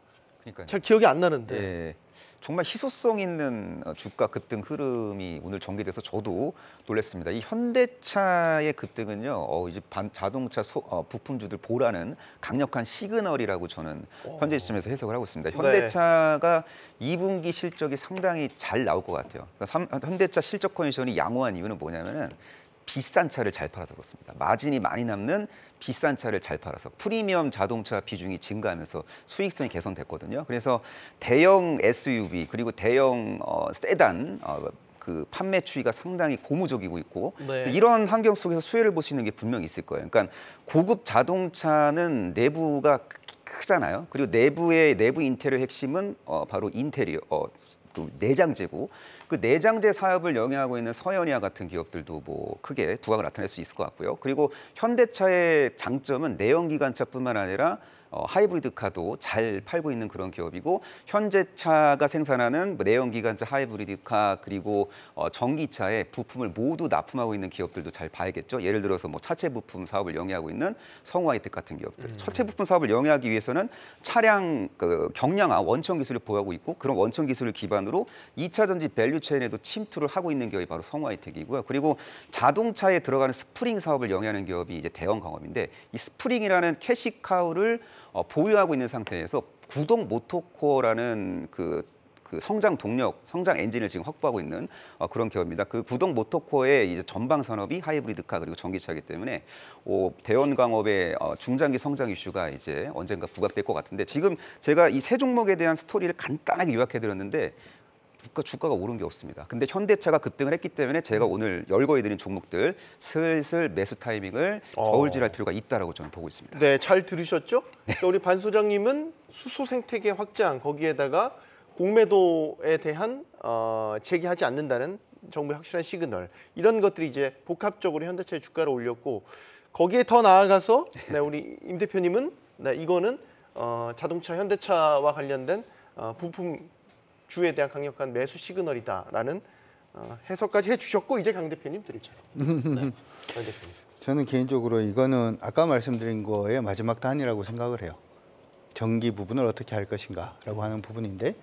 C: 그러니까요.
A: 잘 기억이 안 나는데.
C: 예, 정말 희소성 있는 주가 급등 흐름이 오늘 전개돼서 저도 놀랐습니다. 이 현대차의 급등은요, 이제 자동차 부품주들 보라는 강력한 시그널이라고 저는 현재 시점에서 해석을 하고 있습니다. 현대차가 2분기 실적이 상당히 잘 나올 것 같아요. 그러니까 현대차 실적 컨디션이 양호한 이유는 뭐냐면은 비싼 차를 잘 팔아서 그렇습니다. 마진이 많이 남는 비싼 차를 잘 팔아서 프리미엄 자동차 비중이 증가하면서 수익성이 개선됐거든요. 그래서 대형 SUV 그리고 대형 세단 그 판매 추이가 상당히 고무적이고 있고
A: 네.
C: 이런 환경 속에서 수혜를 볼 수 있는 게 분명히 있을 거예요. 그러니까 고급 자동차는 내부가 크잖아요. 그리고 내부 인테리어 핵심은 바로 인테리어 그 내장재고 그 내장재 사업을 영위하고 있는 서현이와 같은 기업들도 뭐 크게 두각을 나타낼 수 있을 것 같고요. 그리고 현대차의 장점은 내연기관차뿐만 아니라 하이브리드카도 잘 팔고 있는 그런 기업이고 현대차가 생산하는 내연기관차 하이브리드카 그리고 전기차의 부품을 모두 납품하고 있는 기업들도 잘 봐야겠죠. 예를 들어서 뭐 차체 부품 사업을 영위하고 있는 성우하이텍 같은 기업들. 차체 부품 사업을 영위하기 위해서는 차량 그 경량화 원천 기술을 보유하고 있고 그런 원천 기술을 기반으로 2차 전지 밸류 체인에도 침투를 하고 있는 기업이 바로 성우하이텍이고요. 그리고 자동차에 들어가는 스프링 사업을 영위하는 기업이 이제 대형광업인데 이 스프링이라는 캐시카우를 보유하고 있는 상태에서 구동 모터코어라는 그 성장 동력, 성장 엔진을 지금 확보하고 있는 그런 기업입니다. 그 구동 모터코어의 이제 전방 산업이 하이브리드카 그리고 전기차이기 때문에 대원광업의 중장기 성장 이슈가 이제 언젠가 부각될 것 같은데 지금 제가 이 세 종목에 대한 스토리를 간단하게 요약해드렸는데 주가가 오른 게 없습니다. 근데 현대차가 급등을 했기 때문에 제가 오늘 열거해드린 종목들 슬슬 매수 타이밍을 저울질할 필요가 있다라고 저는 보고 있습니다.
A: 네, 잘 들으셨죠? 그러니까 우리 반 소장님은 수소 생태계 확장 거기에다가 공매도에 대한 제기하지 않는다는 정부의 확실한 시그널 이런 것들이 이제 복합적으로 현대차의 주가를 올렸고 거기에 더 나아가서 네, 우리 임 대표님은 네, 이거는 자동차 현대차와 관련된 부품 주에 대한 강력한 매수 시그널이다라는 해석까지 해주셨고 이제 강 대표님 드릴 차례. 네, 강 대표님.
B: 저는 개인적으로 이거는 아까 말씀드린 거의 마지막 단이라고 생각을 해요. 전기 부분을 어떻게 할 것인가라고 하는 부분인데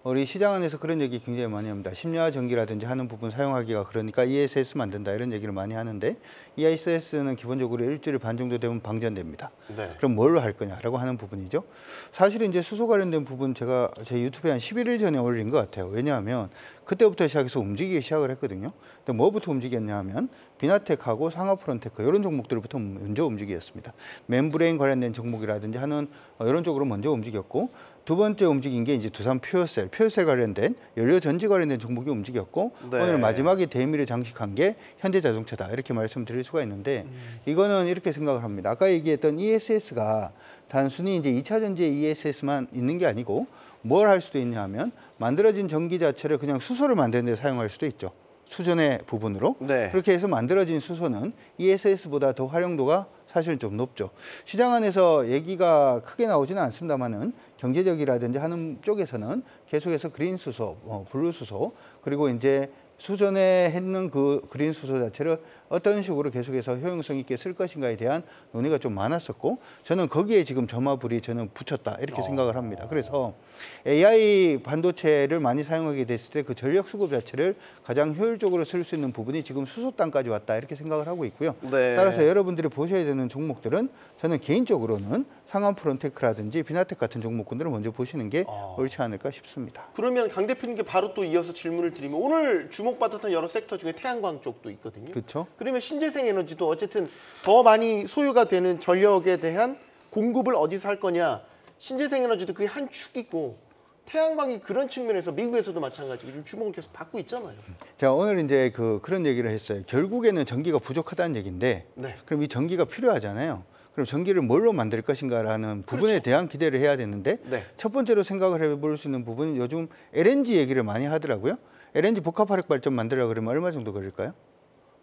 B: 우리 시장 안에서 그런 얘기 굉장히 많이 합니다. 심야화 전기라든지 하는 부분 사용하기가 그러니까 ESS 만든다 이런 얘기를 많이 하는데 ESS는 기본적으로 일주일 반 정도 되면 방전됩니다.
A: 네.
B: 그럼 뭘로 할 거냐라고 하는 부분이죠. 사실은 이제 수소 관련된 부분 제가 제 유튜브에 한 11일 전에 올린 것 같아요. 왜냐하면 그때부터 시작해서 움직이기 시작을 했거든요. 근데 뭐부터 움직였냐 하면 비나텍하고 상하프론테크 이런 종목들부터 먼저 움직였습니다. 멤브레인 관련된 종목이라든지 하는 이런 쪽으로 먼저 움직였고 두 번째 움직인 게 이제 두산 퓨어셀 관련된 연료 전지 관련된 종목이 움직였고
A: 네.
B: 오늘 마지막에 대미를 장식한 게 현대자동차다 이렇게 말씀드릴 수가 있는데 이거는 이렇게 생각을 합니다. 아까 얘기했던 ESS가 단순히 이제 2차 전지의 ESS만 있는 게 아니고 뭘 할 수도 있냐 하면 만들어진 전기 자체를 그냥 수소를 만드는 데 사용할 수도 있죠. 수전의 부분으로.
A: 네.
B: 그렇게 해서 만들어진 수소는 ESS보다 더 활용도가 사실 좀 높죠. 시장 안에서 얘기가 크게 나오지는 않습니다만은 경제적이라든지 하는 쪽에서는 계속해서 그린 수소, 블루 수소 그리고 이제 수전에 했는 그 그린 수소 자체를 어떤 식으로 계속해서 효용성 있게 쓸 것인가에 대한 논의가 좀 많았었고 저는 거기에 지금 점화불이 저는 붙였다 이렇게 생각을 합니다. 그래서 AI 반도체를 많이 사용하게 됐을 때 그 전력 수급 자체를 가장 효율적으로 쓸 수 있는 부분이 지금 수소 땅까지 왔다 이렇게 생각을 하고 있고요.
A: 네.
B: 따라서 여러분들이 보셔야 되는 종목들은 저는 개인적으로는 상한프론테크라든지 비나텍 같은 종목군들을 먼저 보시는 게 옳지 않을까 싶습니다.
A: 그러면 강 대표님께 바로 또 이어서 질문을 드리면 오늘 주목받았던 여러 섹터 중에 태양광 쪽도 있거든요.
B: 그렇죠?
A: 그러면 신재생에너지도 어쨌든 더 많이 소요가 되는 전력에 대한 공급을 어디서 할 거냐. 신재생에너지도 그게 한 축이고 태양광이 그런 측면에서 미국에서도 마찬가지로 지금 주목을 계속 받고 있잖아요.
B: 자, 오늘 이제 그런 얘기를 했어요. 결국에는 전기가 부족하다는 얘기인데
A: 네.
B: 그럼 이 전기가 필요하잖아요. 그럼 전기를 뭘로 만들 것인가라는 부분에 대한 기대를 해야 되는데
A: 네.
B: 첫 번째로 생각을 해볼 수 있는 부분은 요즘 LNG 얘기를 많이 하더라고요. LNG 복합화력 발전 만들려고 그러면 얼마 정도 걸릴까요?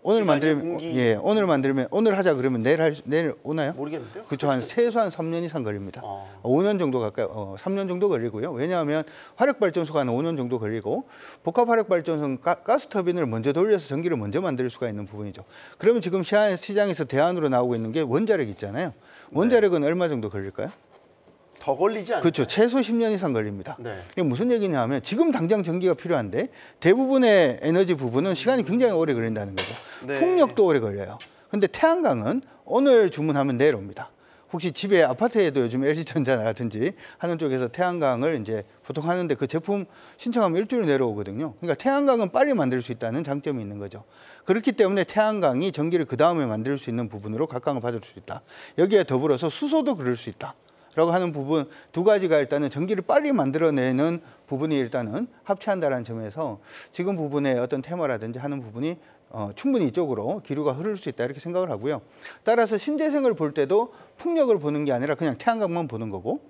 B: 오늘 만들면
A: 공기.
B: 예, 오늘 만들면 오늘 하자 그러면 내일 오나요?
A: 모르겠는데요.
B: 그렇죠. 한 최소한 3년 이상 걸립니다.
A: 아.
B: 5년 정도 가까이 3년 정도 걸리고요. 왜냐하면 화력 발전소가 한 5년 정도 걸리고 복합 화력 발전소는 가스 터빈을 먼저 돌려서 전기를 먼저 만들 수가 있는 부분이죠. 그러면 지금 시장에서 대안으로 나오고 있는 게 원자력 있잖아요. 원자력은 얼마 정도 걸릴까요?
A: 더 걸리지 않나요?
B: 그렇죠. 최소 10년 이상 걸립니다.
A: 네.
B: 이게 무슨 얘기냐면 지금 당장 전기가 필요한데 대부분의 에너지 부분은 시간이 굉장히 오래 걸린다는 거죠.
A: 네.
B: 풍력도 오래 걸려요. 근데 태양광은 오늘 주문하면 내일 옵니다. 혹시 집에 아파트에도 요즘 LG전자라든지 하는 쪽에서 태양광을 이제 보통 하는데 그 제품 신청하면 일주일 내려오거든요. 그러니까 태양광은 빨리 만들 수 있다는 장점이 있는 거죠. 그렇기 때문에 태양광이 전기를 그 다음에 만들 수 있는 부분으로 각광을 받을 수 있다. 여기에 더불어서 수소도 그럴 수 있다. 라고 하는 부분 두 가지가 일단은 전기를 빨리 만들어내는 부분이 일단은 합체한다는 점에서 지금 부분의 어떤 테마라든지 하는 부분이 충분히 이쪽으로 기류가 흐를 수 있다 이렇게 생각을 하고요. 따라서 신재생을 볼 때도 풍력을 보는 게 아니라 그냥 태양광만 보는 거고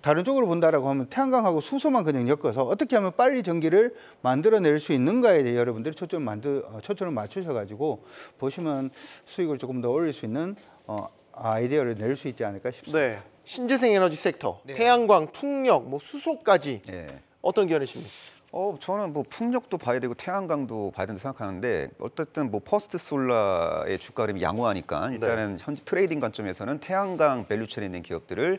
B: 다른 쪽으로 본다라고 하면 태양광하고 수소만 그냥 엮어서 어떻게 하면 빨리 전기를 만들어낼 수 있는가에 대해 여러분들이 초점을 맞추셔가지고 보시면 수익을 조금 더 올릴 수 있는 아이디어를 낼 수 있지 않을까 싶습니다.
A: 네. 신재생 에너지 섹터, 태양광, 풍력, 뭐 수소까지
C: 예.
A: 어떤 견해십니까?
C: 저는 뭐 풍력도 봐야 되고 태양광도 봐야 된다고 생각하는데 어쨌든 뭐 퍼스트 솔라의 주가 흐름이 양호하니까 일단은 현재 트레이딩 관점에서는 태양광 밸류체인에 있는 기업들을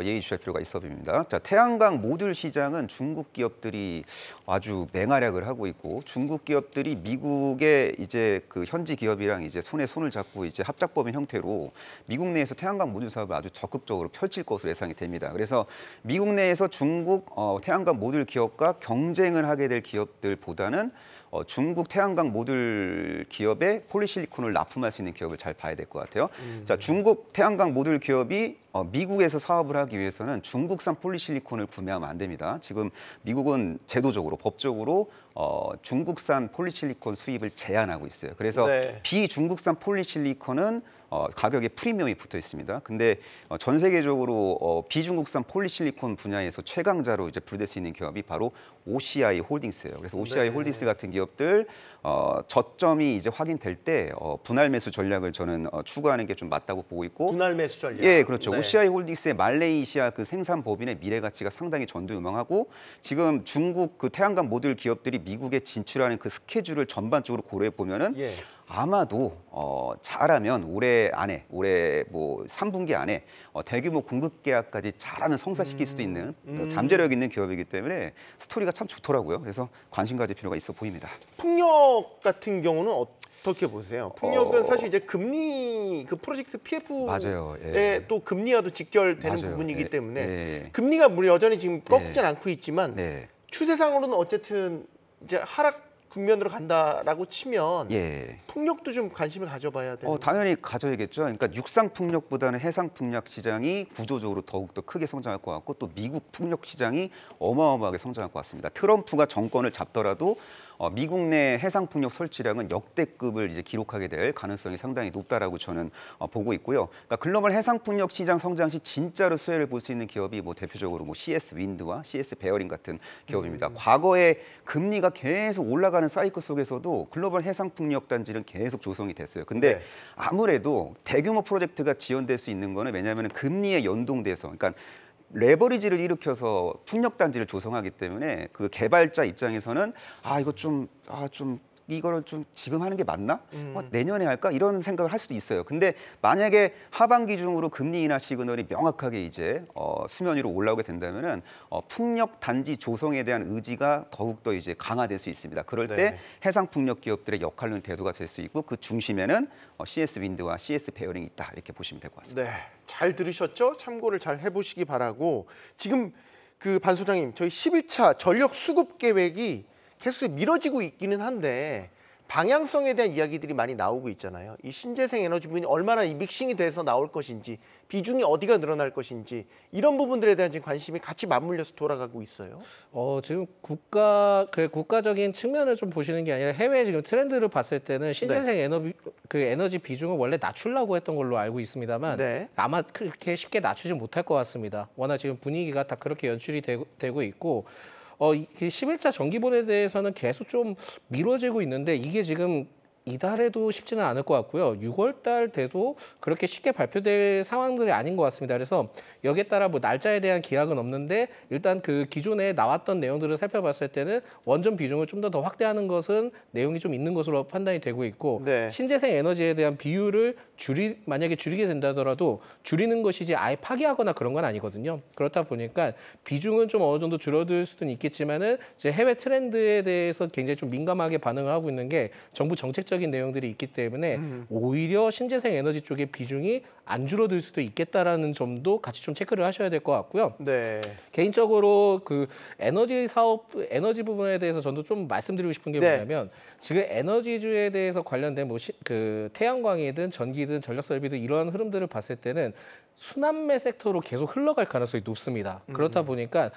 C: 예의주시할 필요가 있어 보입니다. 자, 태양광 모듈 시장은 중국 기업들이 아주 맹활약을 하고 있고 중국 기업들이 미국의 이제 그 현지 기업이랑 이제 손에 손을 잡고 이제 합작법인 형태로 미국 내에서 태양광 모듈 사업을 아주 적극적으로 펼칠 것으로 예상이 됩니다. 그래서 미국 내에서 중국 태양광 모듈 기업과 경쟁을 하게 될 기업들보다는 중국 태양광 모듈 기업에 폴리실리콘을 납품할 수 있는 기업을 잘 봐야 될 것 같아요. 자, 중국 태양광 모듈 기업이 미국에서 사업을 하기 위해서는 중국산 폴리실리콘을 구매하면 안 됩니다. 지금 미국은 제도적으로 법적으로 중국산 폴리실리콘 수입을 제한하고 있어요. 그래서
A: 네.
C: 비중국산 폴리실리콘은 가격에 프리미엄이 붙어 있습니다. 근데 전 세계적으로 비중국산 폴리실리콘 분야에서 최강자로 이제 부를 수 있는 기업이 바로 OCI 홀딩스예요. 그래서 OCI 홀딩스 같은 기업들 저점이 이제 확인될 때 분할 매수 전략을 저는 추구하는 게 좀 맞다고 보고 있고.
A: 분할 매수 전략.
C: 예, 그렇죠.
A: 네.
C: OCI 홀딩스의 말레이시아 그 생산 법인의 미래 가치가 상당히 전두유망하고 지금 중국 그 태양광 모듈 기업들이 미국에 진출하는 그 스케줄을 전반적으로 고려해 보면은.
A: 예.
C: 아마도 잘하면 올해 뭐 3분기 안에 대규모 공급 계약까지 잘하면 성사시킬 수도 있는 잠재력 있는 기업이기 때문에 스토리가 참 좋더라고요. 그래서 관심 가질 필요가 있어 보입니다.
A: 풍력 같은 경우는 어떻게 보세요? 풍력은 사실 이제 금리 그 프로젝트 PF에
C: 맞아요. 예.
A: 또 금리와도 직결되는
C: 맞아요.
A: 부분이기
C: 예.
A: 때문에
C: 예.
A: 금리가 여전히 지금 꺾이진 않고 있지만
C: 네.
A: 추세상으로는 어쨌든 이제 하락 국면으로 간다라고 치면
C: 예.
A: 풍력도 좀 관심을 가져봐야 되는.
C: 당연히 가져야겠죠. 그러니까 육상 풍력보다는 해상 풍력 시장이 구조적으로 더욱 더 크게 성장할 것 같고 또 미국 풍력 시장이 어마어마하게 성장할 것 같습니다. 트럼프가 정권을 잡더라도 미국 내 해상 풍력 설치량은 역대급을 이제 기록하게 될 가능성이 상당히 높다라고 저는 보고 있고요. 그러니까 글로벌 해상 풍력 시장 성장 시 진짜로 수혜를 볼 수 있는 기업이 뭐 대표적으로 뭐 CS 윈드와 CS 베어링 같은 기업입니다. 과거에 금리가 계속 올라가는 사이클 속에서도 글로벌 해상 풍력 단지는 계속 조성이 됐어요. 근데
A: 네.
C: 아무래도 대규모 프로젝트가 지원될 수 있는 거는 왜냐하면 금리에 연동돼서 그러니까 레버리지를 일으켜서 풍력 단지를 조성하기 때문에 그 개발자 입장에서는 이거를 좀 지금 하는 게 맞나? 내년에 할까? 이런 생각을 할 수도 있어요. 근데 만약에 하반기 중으로 금리 인하 시그널이 명확하게 이제 수면 위로 올라오게 된다면은 풍력 단지 조성에 대한 의지가 더욱더 이제 강화될 수 있습니다. 그럴 때
A: 네.
C: 해상 풍력 기업들의 역할은 대두가 될 수 있고 그 중심에는 CS 윈드와 CS 베어링이 있다 이렇게 보시면 될 것 같습니다.
A: 네, 잘 들으셨죠? 참고를 잘 해보시기 바라고. 지금 그 반 소장님, 저희 11차 전력 수급 계획이 계속 미뤄지고 있기는 한데 방향성에 대한 이야기들이 많이 나오고 있잖아요. 이 신재생 에너지 부분이 얼마나 이 믹싱이 돼서 나올 것인지, 비중이 어디가 늘어날 것인지 이런 부분들에 대한 지금 관심이 같이 맞물려서 돌아가고 있어요.
D: 지금 국가적인 측면을 좀 보시는 게 아니라 해외 지금 트렌드를 봤을 때는 신재생 에너지 비중을 원래 낮추려고 했던 걸로 알고 있습니다만
A: 네.
D: 아마 그렇게 쉽게 낮추지 못할 것 같습니다. 워낙 지금 분위기가 다 그렇게 연출이 되고 있고 이 11차 정기본에 대해서는 계속 좀 미뤄지고 있는데 이게 지금 이달에도 쉽지는 않을 것 같고요. 6월 달 돼도 그렇게 쉽게 발표될 상황들이 아닌 것 같습니다. 그래서 여기에 따라 뭐 날짜에 대한 기약은 없는데 일단 그 기존에 나왔던 내용들을 살펴봤을 때는 원전 비중을 좀 더 확대하는 것은 내용이 좀 있는 것으로 판단이 되고 있고
A: 네.
D: 신재생 에너지에 대한 비율을 만약에 줄이게 된다더라도 줄이는 것이지 아예 파기하거나 그런 건 아니거든요. 그렇다 보니까 비중은 좀 어느 정도 줄어들 수는 있겠지만은 이제 해외 트렌드에 대해서 굉장히 좀 민감하게 반응을 하고 있는 게 정부 정책적인 내용들이 있기 때문에 오히려 신재생 에너지 쪽의 비중이 안 줄어들 수도 있겠다라는 점도 같이 좀 체크를 하셔야 될 것 같고요.
A: 네.
D: 개인적으로 그 에너지 부분에 대해서 저도 좀 말씀드리고 싶은 게
A: 네.
D: 뭐냐면 지금 에너지주에 대해서 관련된 그 태양광이든 전기든 전력 설비든 이러한 흐름들을 봤을 때는 순환매 섹터로 계속 흘러갈 가능성이 높습니다. 그렇다 보니까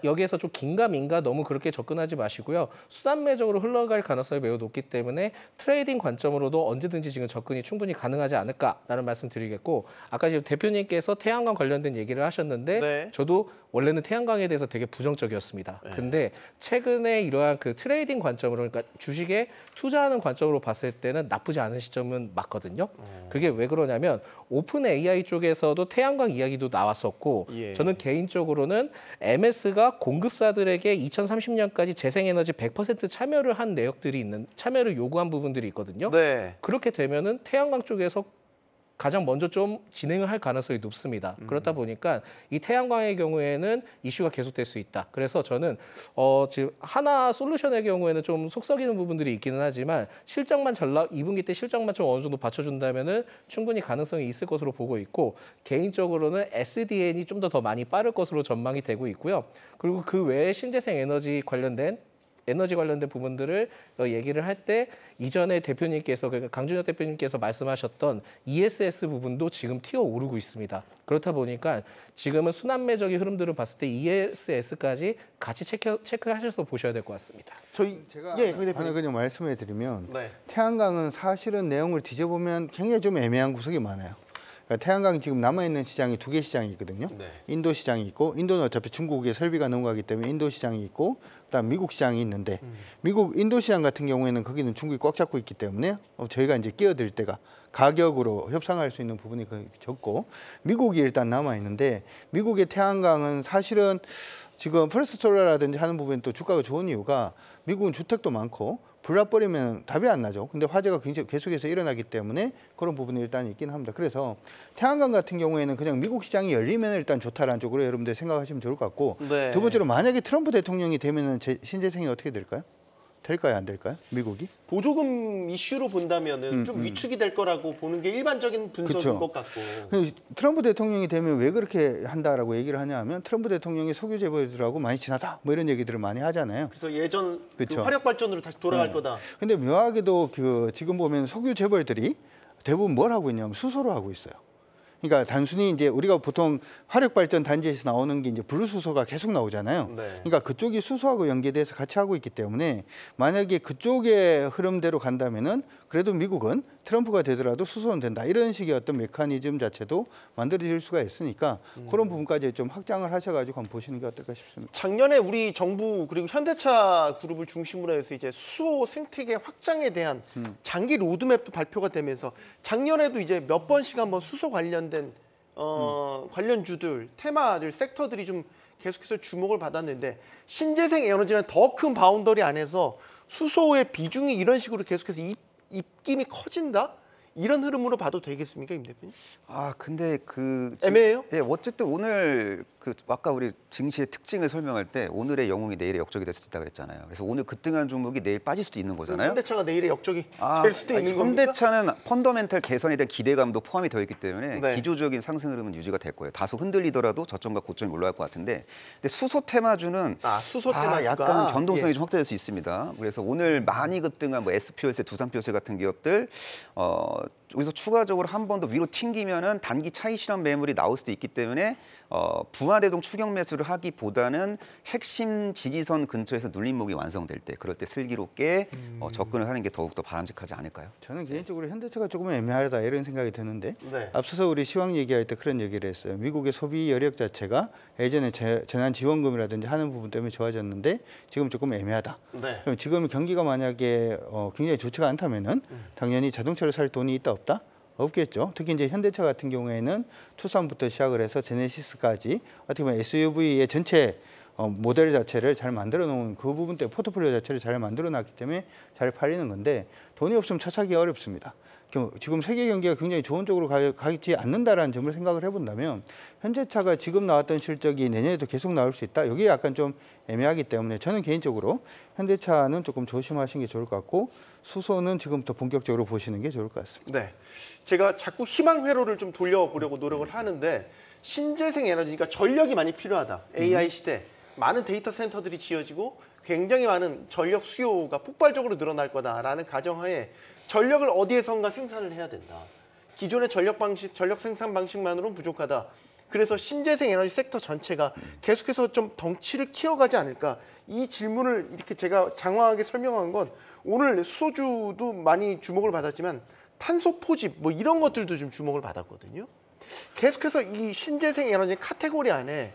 D: 여기에서 좀 긴가민가 너무 그렇게 접근하지 마시고요. 순환매적으로 흘러갈 가능성이 매우 높기 때문에 트레이딩 관점으로도 언제든지 지금 접근이 충분히 가능하지 않을까라는 말씀 드리겠고 아까 지금 대표님께서 태양광 관련된 얘기를 하셨는데
A: 네.
D: 저도 원래는 태양광에 대해서 되게 부정적이었습니다. 근데 최근에 이러한 그 트레이딩 관점으로 그러니까 주식에 투자하는 관점으로 봤을 때는 나쁘지 않은 시점은 맞거든요. 그게 왜 그러냐면 오픈 AI 쪽에서도 태양광 이야기도 나왔었고
A: 예.
D: 저는 개인적으로는 MS가 공급사들에게 2030년까지 재생에너지 100% 참여를 요구한 부분들이 있거든요.
A: 네.
D: 그렇게 되면은 태양광 쪽에서 가장 먼저 좀 진행을 할 가능성이 높습니다. 그렇다 보니까 이 태양광의 경우에는 이슈가 계속될 수 있다. 그래서 저는 지금 하나 솔루션의 경우에는 좀 속썩이는 부분들이 있기는 하지만 실적만 2분기 때 실적만 좀 어느 정도 받쳐준다면은 충분히 가능성이 있을 것으로 보고 있고 개인적으로는 SDN이 좀 더 많이 빠를 것으로 전망이 되고 있고요. 그리고 그 외에 신재생 에너지 관련된 부분들을 얘기를 할 때 이전에 대표님께서 그러니까 강준혁 대표님께서 말씀하셨던 ESS 부분도 지금 튀어오르고 있습니다. 그렇다 보니까 지금은 순환매적인 흐름들을 봤을 때 ESS까지 같이 체크하셔서 보셔야 될 것 같습니다.
B: 제가
A: 강 대표님.
B: 하나 그냥 말씀해 드리면
A: 네.
B: 태양광은 사실은 내용을 뒤져보면 굉장히 좀 애매한 구석이 많아요. 그러니까 태양광 지금 남아있는 시장이 2개 시장이 있거든요.
A: 네.
B: 인도 시장이 있고 인도는 어차피 중국에 설비가 넘어가기 때문에 인도 시장이 있고 그다음 미국 시장이 있는데 인도 시장 같은 경우에는 거기는 중국이 꽉 잡고 있기 때문에 저희가 이제 끼어들 때가 가격으로 협상할 수 있는 부분이 적고 미국이 일단 남아 있는데 미국의 태양광은 사실은 지금 퍼스트솔라라든지 하는 부분이 또 주가가 좋은 이유가 미국은 주택도 많고 불나버리면 답이 안 나죠. 근데 화재가 굉장히 계속해서 일어나기 때문에 그런 부분이 일단 있긴 합니다. 그래서 태양광 같은 경우에는 그냥 미국 시장이 열리면 일단 좋다라는 쪽으로 여러분들 생각하시면 좋을 것 같고
A: 네.
B: 두 번째로 만약에 트럼프 대통령이 되면은 신재생이 어떻게 될까요? 될까요? 안 될까요? 미국이?
A: 보조금 이슈로 본다면은 좀 위축이 될 거라고 보는 게 일반적인 분석인
B: 그쵸.
A: 것 같고.
B: 트럼프 대통령이 되면 왜 그렇게 한다라고 얘기를 하냐 하면 트럼프 대통령이 석유 재벌들하고 많이 친하다 뭐 이런 얘기들을 많이 하잖아요.
A: 그래서 예전 그
B: 그쵸.
A: 화력 발전으로 다시 돌아갈
B: 네.
A: 거다.
B: 근데 묘하게도 지금 보면 석유 재벌들이 대부분 뭘 하고 있냐면 수소로 하고 있어요. 그러니까 단순히 이제 우리가 보통 화력 발전 단지에서 나오는 게 이제 분리수소가 계속 나오잖아요.
A: 네.
B: 그러니까 그쪽이 수소하고 연계돼서 같이 하고 있기 때문에 만약에 그쪽의 흐름대로 간다면은 그래도 미국은 트럼프가 되더라도 수소는 된다. 이런 식의 어떤 메커니즘 자체도 만들어질 수가 있으니까 그런 부분까지 좀 확장을 하셔가지고 한번 보시는 게 어떨까 싶습니다.
A: 작년에 우리 정부 그리고 현대차 그룹을 중심으로 해서 이제 수소 생태계 확장에 대한 장기 로드맵도 발표가 되면서 작년에도 이제 몇 번씩 한번 수소 관련된 관련주들, 테마들, 섹터들이 좀 계속해서 주목을 받았는데 신재생 에너지는 더 큰 바운더리 안에서 수소의 비중이 이런 식으로 계속해서 입김이 커진다? 이런 흐름으로 봐도 되겠습니까, 임 대표님?
C: 아 근데 그
A: 애매해요?
C: 예, 어쨌든 오늘 그 아까 우리 증시의 특징을 설명할 때 오늘의 영웅이 내일의 역적이 될 수도 있다 그랬잖아요. 그래서 오늘 급등한 종목이 내일 빠질 수도 있는 거잖아요.
A: 현대차가 내일의 역적이 될 수도 있는 겁니까?
C: 현대차는 펀더멘털 개선에 대한 기대감도 포함이 되어 있기 때문에
A: 네.
C: 기조적인 상승 흐름은 유지가 될 거예요. 다소 흔들리더라도 저점과 고점이 올라갈 것 같은데, 근데 수소 테마주는
A: 수소 테마주가
C: 약간 변동성이
A: 예.
C: 좀 확대될 수 있습니다. 그래서 오늘 많이 급등한 뭐 SP올세, 두산필세 같은 기업들 여기서 추가적으로 한 번 더 위로 튕기면은 단기 차익 실현 매물이 나올 수도 있기 때문에 부하대동 추격 매수를 하기보다는 핵심 지지선 근처에서 눌림목이 완성될 때, 그럴 때 슬기롭게 접근을 하는 게 더욱 더 바람직하지 않을까요?
B: 저는 개인적으로 현대차가 조금 애매하다 이런 생각이 드는데
A: 네.
B: 앞서서 우리 시황 얘기할 때 그런 얘기를 했어요. 미국의 소비 여력 자체가 예전에 재난 지원금이라든지 하는 부분 때문에 좋아졌는데 지금 조금 애매하다.
A: 네.
B: 그럼 지금 경기가 만약에 굉장히 좋지가 않다면은 당연히 자동차를 살 돈이 있다 없다? 없겠죠. 특히 이제 현대차 같은 경우에는 투싼부터 시작을 해서 제네시스까지 어떻게 보면 SUV의 전체 모델 자체를 잘 만들어 놓은 그 부분 때문에 포트폴리오 자체를 잘 만들어 놨기 때문에 잘 팔리는 건데 돈이 없으면 차 사기 어렵습니다. 지금 세계 경기가 굉장히 좋은 쪽으로 가지 않는다라는 점을 생각을 해본다면 현대차가 지금 나왔던 실적이 내년에도 계속 나올 수 있다. 여기에 약간 좀 애매하기 때문에 저는 개인적으로 현대차는 조금 조심하시는 게 좋을 것 같고 수소는 지금부터 본격적으로 보시는 게 좋을 것 같습니다.
A: 네. 제가 자꾸 희망 회로를 좀 돌려보려고 노력을 하는데 신재생 에너지, 그러니까 전력이 많이 필요하다. AI 시대 많은 데이터 센터들이 지어지고 굉장히 많은 전력 수요가 폭발적으로 늘어날 거다라는 가정하에 전력을 어디에선가 생산을 해야 된다. 기존의 전력 생산 방식만으로는 부족하다. 그래서 신재생 에너지 섹터 전체가 계속해서 좀 덩치를 키워가지 않을까. 이 질문을 이렇게 제가 장황하게 설명한 건 오늘 수소주도 많이 주목을 받았지만 탄소 포집 뭐 이런 것들도 좀 주목을 받았거든요. 계속해서 이 신재생 에너지 카테고리 안에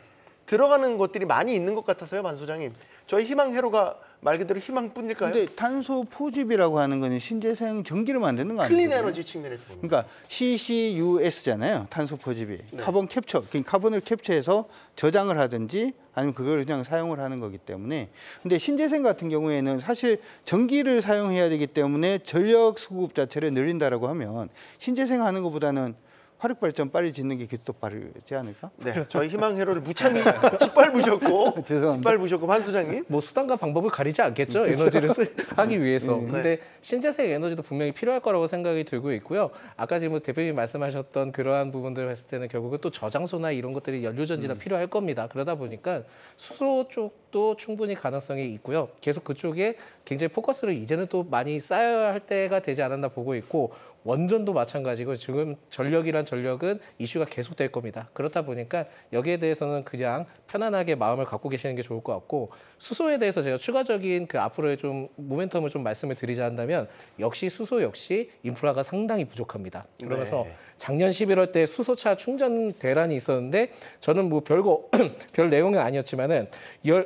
A: 들어가는 것들이 많이 있는 것 같아서요, 만 소장님. 저희 희망 회로가 말 그대로 희망뿐일까요?
B: 근데 탄소 포집이라고 하는 거는 신재생 전기를 만드는 거 아니에요?
A: 클린 에너지 측면에서 보면.
B: 그러니까 CCUS잖아요. 탄소 포집이.
A: 네.
B: 카본 캡처, 그러니까 카본을 캡처해서 저장을 하든지 아니면 그걸 그냥 사용을 하는 거기 때문에. 근데 신재생 같은 경우에는 사실 전기를 사용해야 되기 때문에 전력 수급 자체를 늘린다라고 하면 신재생 하는 것보다는 화력 발전 빨리 짓는 게 더 빠르지 않을까?
A: 네, 저희 희망 회로를 무참히 짓밟으셨고,
B: 죄송합니다.
A: 짓밟으셨고 한 소장님.
D: 뭐 수단과 방법을 가리지 않겠죠. 에너지를 하기 위해서.
A: 네.
D: 근데 신재생 에너지도 분명히 필요할 거라고 생각이 들고 있고요. 아까 지금 대표님 말씀하셨던 그러한 부분들 봤을 때는 결국은 또 저장소나 이런 것들이 연료전지가 필요할 겁니다. 그러다 보니까 수소 쪽도 충분히 가능성이 있고요. 계속 그쪽에 굉장히 포커스를 이제는 또 많이 쌓아야 할 때가 되지 않았나 보고 있고, 원전도 마찬가지고 지금 전력이란 전력은 이슈가 계속될 겁니다. 그렇다 보니까 여기에 대해서는 그냥 편안하게 마음을 갖고 계시는 게 좋을 것 같고, 수소에 대해서 제가 추가적인 그 앞으로의 좀 모멘텀을 좀 말씀을 드리자 한다면 역시 수소 역시 인프라가 상당히 부족합니다. 그러면서
A: 네.
D: 작년 11월 때 수소차 충전 대란이 있었는데 저는 뭐 별거 별 내용은 아니었지만은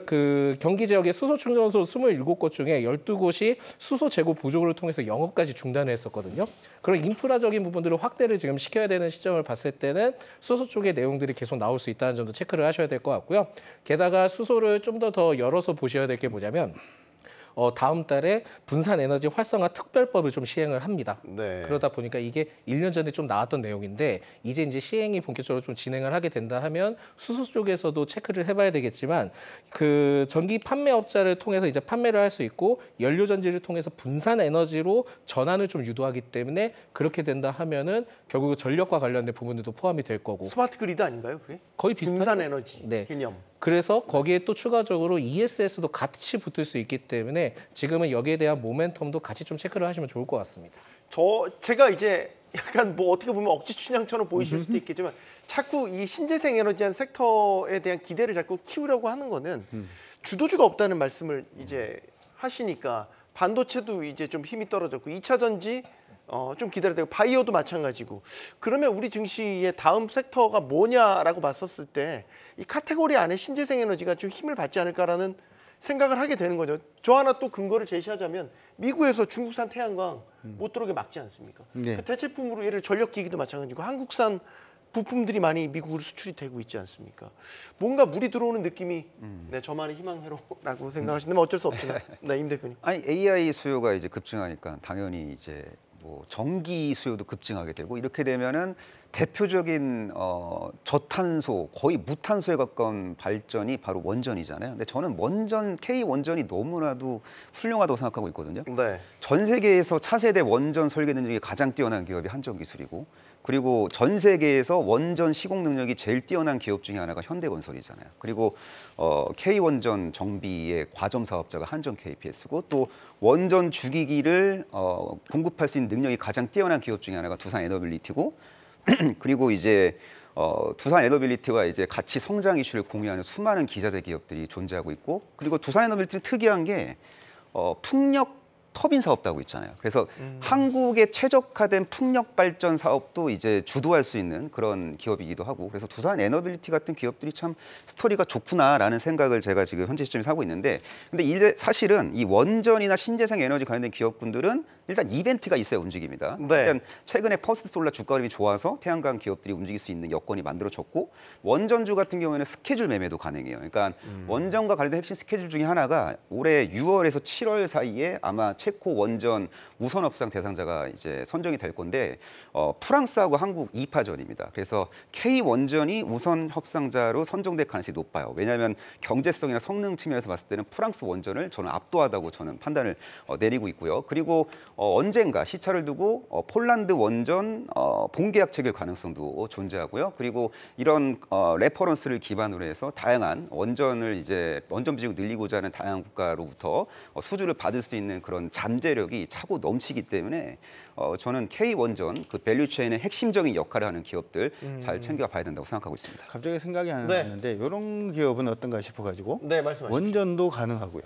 D: 그 경기 지역의 수소 충전소 27곳 중에 12곳이 수소 재고 부족을 통해서 영업까지 중단을 했었거든요. 그런 인프라적인 부분들을 확대를 지금 시켜야 되는 시점을 봤을 때는 수소 쪽의 내용들이 계속 나올 수 있다는 점도 체크를 하셔야 될 것 같고요. 게다가 수소를 좀 더 열어서 보셔야 될 게 뭐냐면 다음 달에 분산 에너지 활성화 특별법을 좀 시행을 합니다.
A: 네.
D: 그러다 보니까 이게 1년 전에 좀 나왔던 내용인데 이제 시행이 본격적으로 좀 진행을 하게 된다 하면 수소 쪽에서도 체크를 해봐야 되겠지만 그 전기 판매업자를 통해서 이제 판매를 할 수 있고 연료 전지를 통해서 분산 에너지로 전환을 좀 유도하기 때문에 그렇게 된다 하면은 결국 전력과 관련된 부분들도 포함이 될 거고
A: 스마트 그리드 아닌가요, 그게?
D: 거의 비슷한
A: 분산 에너지
D: 네.
A: 개념.
D: 그래서 거기에 또 추가적으로 ESS도 같이 붙을 수 있기 때문에 지금은 여기에 대한 모멘텀도 같이 좀 체크를 하시면 좋을 것 같습니다.
A: 제가 이제 약간 뭐 어떻게 보면 억지 춘향처럼 보이실 수도 있겠지만 자꾸 이 신재생 에너지한 섹터에 대한 기대를 자꾸 키우려고 하는 거는 주도주가 없다는 말씀을 이제 하시니까 반도체도 이제 좀 힘이 떨어졌고 2차 전지 좀 기다려야 되고 바이오도 마찬가지고 그러면 우리 증시의 다음 섹터가 뭐냐라고 봤었을 때 이 카테고리 안에 신재생 에너지가 좀 힘을 받지 않을까라는 생각을 하게 되는 거죠. 저 하나 또 근거를 제시하자면 미국에서 중국산 태양광 못 들어오게 막지 않습니까?
B: 네.
A: 그 대체품으로 예를 전력기기도 마찬가지고 한국산 부품들이 많이 미국으로 수출이 되고 있지 않습니까? 뭔가 물이 들어오는 느낌이 네, 저만의 희망회로라고 생각하시는데 어쩔 수 없지만 네, 임 대표님.
C: 아니 AI 수요가 이제 급증하니까 당연히 이제 뭐 전기 수요도 급증하게 되고 이렇게 되면은 대표적인 저탄소 거의 무탄소에 가까운 발전이 바로 원전이잖아요. 근데 저는 K 원전이 너무나도 훌륭하다고 생각하고 있거든요.
A: 네.
C: 전 세계에서 차세대 원전 설계 능력이 가장 뛰어난 기업이 한전기술이고, 그리고 전 세계에서 원전 시공 능력이 제일 뛰어난 기업 중에 하나가 현대건설이잖아요. 그리고 K원전 정비의 과점 사업자가 한전 KPS고, 또 원전 주기기를 공급할 수 있는 능력이 가장 뛰어난 기업 중에 하나가 두산 에너빌리티고, 그리고 이제 두산 에너빌리티와 이제 같이 성장 이슈를 공유하는 수많은 기자재 기업들이 존재하고 있고, 그리고 두산 에너빌리티는 특이한 게 풍력 터빈 사업도 하고 있잖아요. 그래서 한국에 최적화된 풍력 발전 사업도 이제 주도할 수 있는 그런 기업이기도 하고, 그래서 두산 에너빌리티 같은 기업들이 참 스토리가 좋구나라는 생각을 제가 지금 현재 시점에서 하고 있는데, 근데 이제 사실은 이 원전이나 신재생 에너지 관련된 기업군들은 일단 이벤트가 있어야 움직입니다.
A: 네.
C: 일단 최근에 퍼스트 솔라 주가 흐름이 좋아서 태양광 기업들이 움직일 수 있는 여건이 만들어졌고, 원전주 같은 경우에는 스케줄 매매도 가능해요. 그러니까 원전과 관련된 핵심 스케줄 중에 하나가 올해 6월에서 7월 사이에 아마 체코 원전 우선 협상 대상자가 이제 선정이 될 건데, 프랑스하고 한국 2파전입니다. 그래서 K 원전이 우선 협상자로 선정될 가능성이 높아요. 왜냐하면 경제성이나 성능 측면에서 봤을 때는 프랑스 원전을 저는 압도하다고 저는 판단을 내리고 있고요. 그리고 언젠가 시차를 두고 폴란드 원전 본계약 체결 가능성도 존재하고요. 그리고 이런 레퍼런스를 기반으로 해서 다양한 원전을 이제 원전 비중을 늘리고자 하는 다양한 국가로부터 수주를 받을 수 있는 그런 잠재력이 차고 넘치기 때문에 저는 K 원전 그 밸류체인의 핵심적인 역할을 하는 기업들 잘 챙겨봐야 된다고 생각하고 있습니다.
B: 갑자기 생각이 안
A: 네.
B: 났는데 이런 기업은 어떤가 싶어가지고
A: 네, 말씀하시죠.
B: 원전도 가능하고요.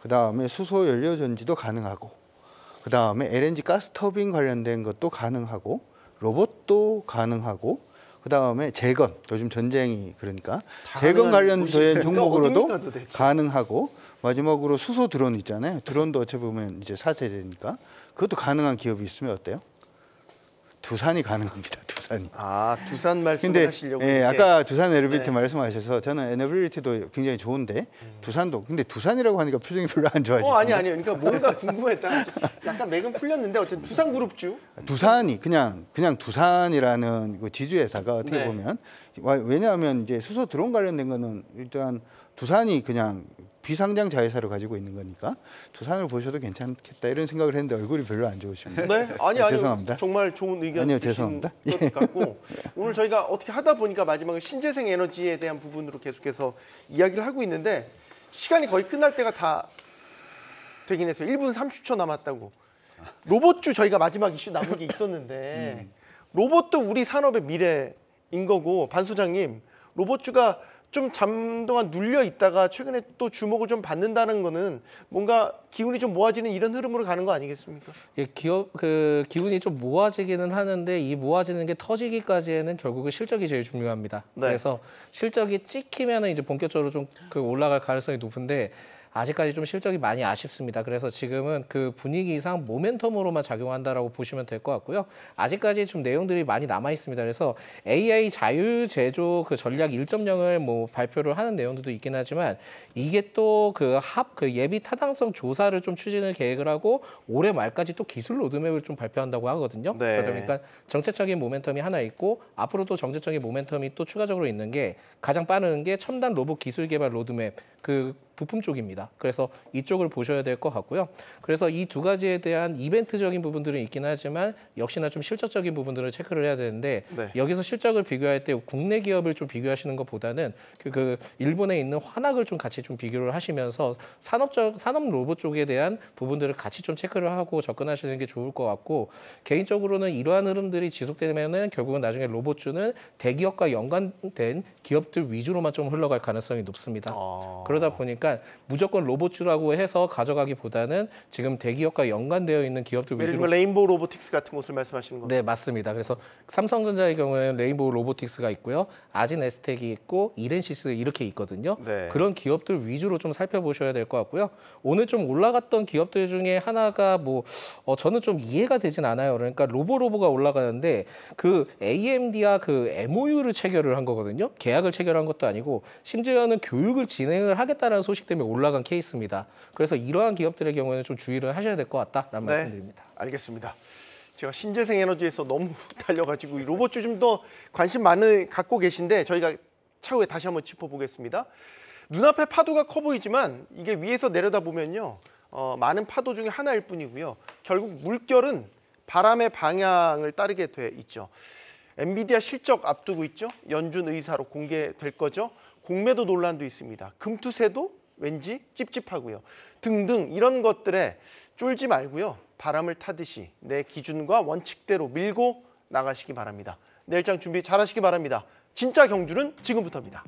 B: 그 다음에 수소 연료 전지도 가능하고, 그 다음에 LNG 가스 터빈 관련된 것도 가능하고, 로봇도 가능하고, 그 다음에 재건, 요즘 전쟁이 그러니까 재건 관련된 종목으로도
A: 어디 가도 되지.
B: 가능하고, 마지막으로 수소 드론 있잖아요. 드론도 어찌 보면 이제 4세대니까 그것도 가능한 기업이 있으면 어때요? 두산이 가능합니다. 두산이.
A: 아, 두산 말씀을
B: 근데
A: 하시려고.
B: 예,
A: 이렇게.
B: 아까 두산 에너빌리티
A: 네.
B: 말씀하셔서 저는 에너빌리티도 굉장히 좋은데 두산도, 근데 두산이라고 하니까 표정이 별로 안 좋아지시죠?
A: 아니요. 그러니까 뭔가 궁금했다. 약간 맥은 풀렸는데 어쨌든 두산그룹주.
B: 두산이 그냥 두산이라는 그 지주회사가 어떻게
A: 네.
B: 보면, 왜냐하면 이제 수소 드론 관련된 거는 일단 두산이 그냥 비상장 자회사를 가지고 있는 거니까 두산을 보셔도 괜찮겠다 이런 생각을 했는데 얼굴이 별로 안 좋으십니다.
A: 네, 아니요.
B: 죄송합니다.
A: 정말 좋은 의견
B: 아니요,
A: 주신
B: 죄송합니다.
A: 것 같고 오늘 저희가 어떻게 하다 보니까 마지막에 신재생 에너지에 대한 부분으로 계속해서 이야기를 하고 있는데 시간이 거의 끝날 때가 다 되긴 했어요. 1분 30초 남았다고. 로봇주 저희가 마지막 이슈 남은 게 있었는데 로봇도 우리 산업의 미래인 거고, 반 소장님, 로봇주가 좀 잠동안 눌려 있다가 최근에 또 주목을 좀 받는다는 거는 뭔가 기운이 좀 모아지는 이런 흐름으로 가는 거 아니겠습니까?
D: 예, 기운이 좀 모아지기는 하는데 이 모아지는 게 터지기까지에는 결국은 실적이 제일 중요합니다.
A: 네.
D: 그래서 실적이 찍히면은 이제 본격적으로 좀 올라갈 가능성이 높은데 아직까지 좀 실적이 많이 아쉽습니다. 그래서 지금은 그 분위기상 모멘텀으로만 작용한다라고 보시면 될 것 같고요. 아직까지 좀 내용들이 많이 남아 있습니다. 그래서 AI 자율 제조 그 전략 1.0을 뭐 발표를 하는 내용들도 있긴 하지만 이게 또 그 예비 타당성 조사를 좀 추진을 계획을 하고 올해 말까지 또 기술 로드맵을 좀 발표한다고 하거든요.
A: 네.
D: 그러니까 정책적인 모멘텀이 하나 있고 앞으로도 정책적인 모멘텀이 또 추가적으로 있는 게 가장 빠른 게 첨단 로봇 기술 개발 로드맵 그 부품 쪽입니다. 그래서 이쪽을 보셔야 될 것 같고요. 그래서 이 두 가지에 대한 이벤트적인 부분들은 있긴 하지만 역시나 좀 실적적인 부분들을 체크를 해야 되는데
A: 네.
D: 여기서 실적을 비교할 때 국내 기업을 좀 비교하시는 것보다는 그 일본에 있는 환학을 좀 같이 좀 비교를 하시면서 산업 로봇 쪽에 대한 부분들을 같이 좀 체크를 하고 접근하시는 게 좋을 것 같고, 개인적으로는 이러한 흐름들이 지속되면은 결국은 나중에 로봇주는 대기업과 연관된 기업들 위주로만 좀 흘러갈 가능성이 높습니다. 그러다 보니까 무조건 로봇주라고 해서 가져가기보다는 지금 대기업과 연관되어 있는 기업들
A: 예를
D: 위주로.
A: 들면 레인보우 로보틱스 같은 곳을 말씀하시는 건가요?
D: 네, 맞습니다. 그래서 삼성전자의 경우에는 레인보우 로보틱스가 있고요, 아진 에스텍이 있고 이렌시스 이렇게 있거든요.
A: 네.
D: 그런 기업들 위주로 좀 살펴보셔야 될 것 같고요. 오늘 좀 올라갔던 기업들 중에 하나가 저는 좀 이해가 되진 않아요. 그러니까 로보가 올라가는데 그 AMD와 그 MOU를 체결을 한 거거든요. 계약을 체결한 것도 아니고 심지어는 교육을 진행을 하겠다는 소식 때문에 올라간 케이스입니다. 그래서 이러한 기업들의 경우에는 좀 주의를 하셔야 될 것 같다라는
A: 네.
D: 말씀드립니다.
A: 알겠습니다. 제가 신재생 에너지에서 너무 달려가지고 이 로봇주 좀 더 관심 많이 갖고 계신데 저희가 차후에 다시 한번 짚어보겠습니다. 눈앞에 파도가 커 보이지만 이게 위에서 내려다보면요. 많은 파도 중에 하나일 뿐이고요. 결국 물결은 바람의 방향을 따르게 돼 있죠. 엔비디아 실적 앞두고 있죠. 연준 의사로 공개될 거죠. 공매도 논란도 있습니다. 금투세도 왠지 찝찝하고요. 등등 이런 것들에 쫄지 말고요. 바람을 타듯이 내 기준과 원칙대로 밀고 나가시기 바랍니다. 내일장 준비 잘 하시기 바랍니다. 진짜 경주는 지금부터입니다.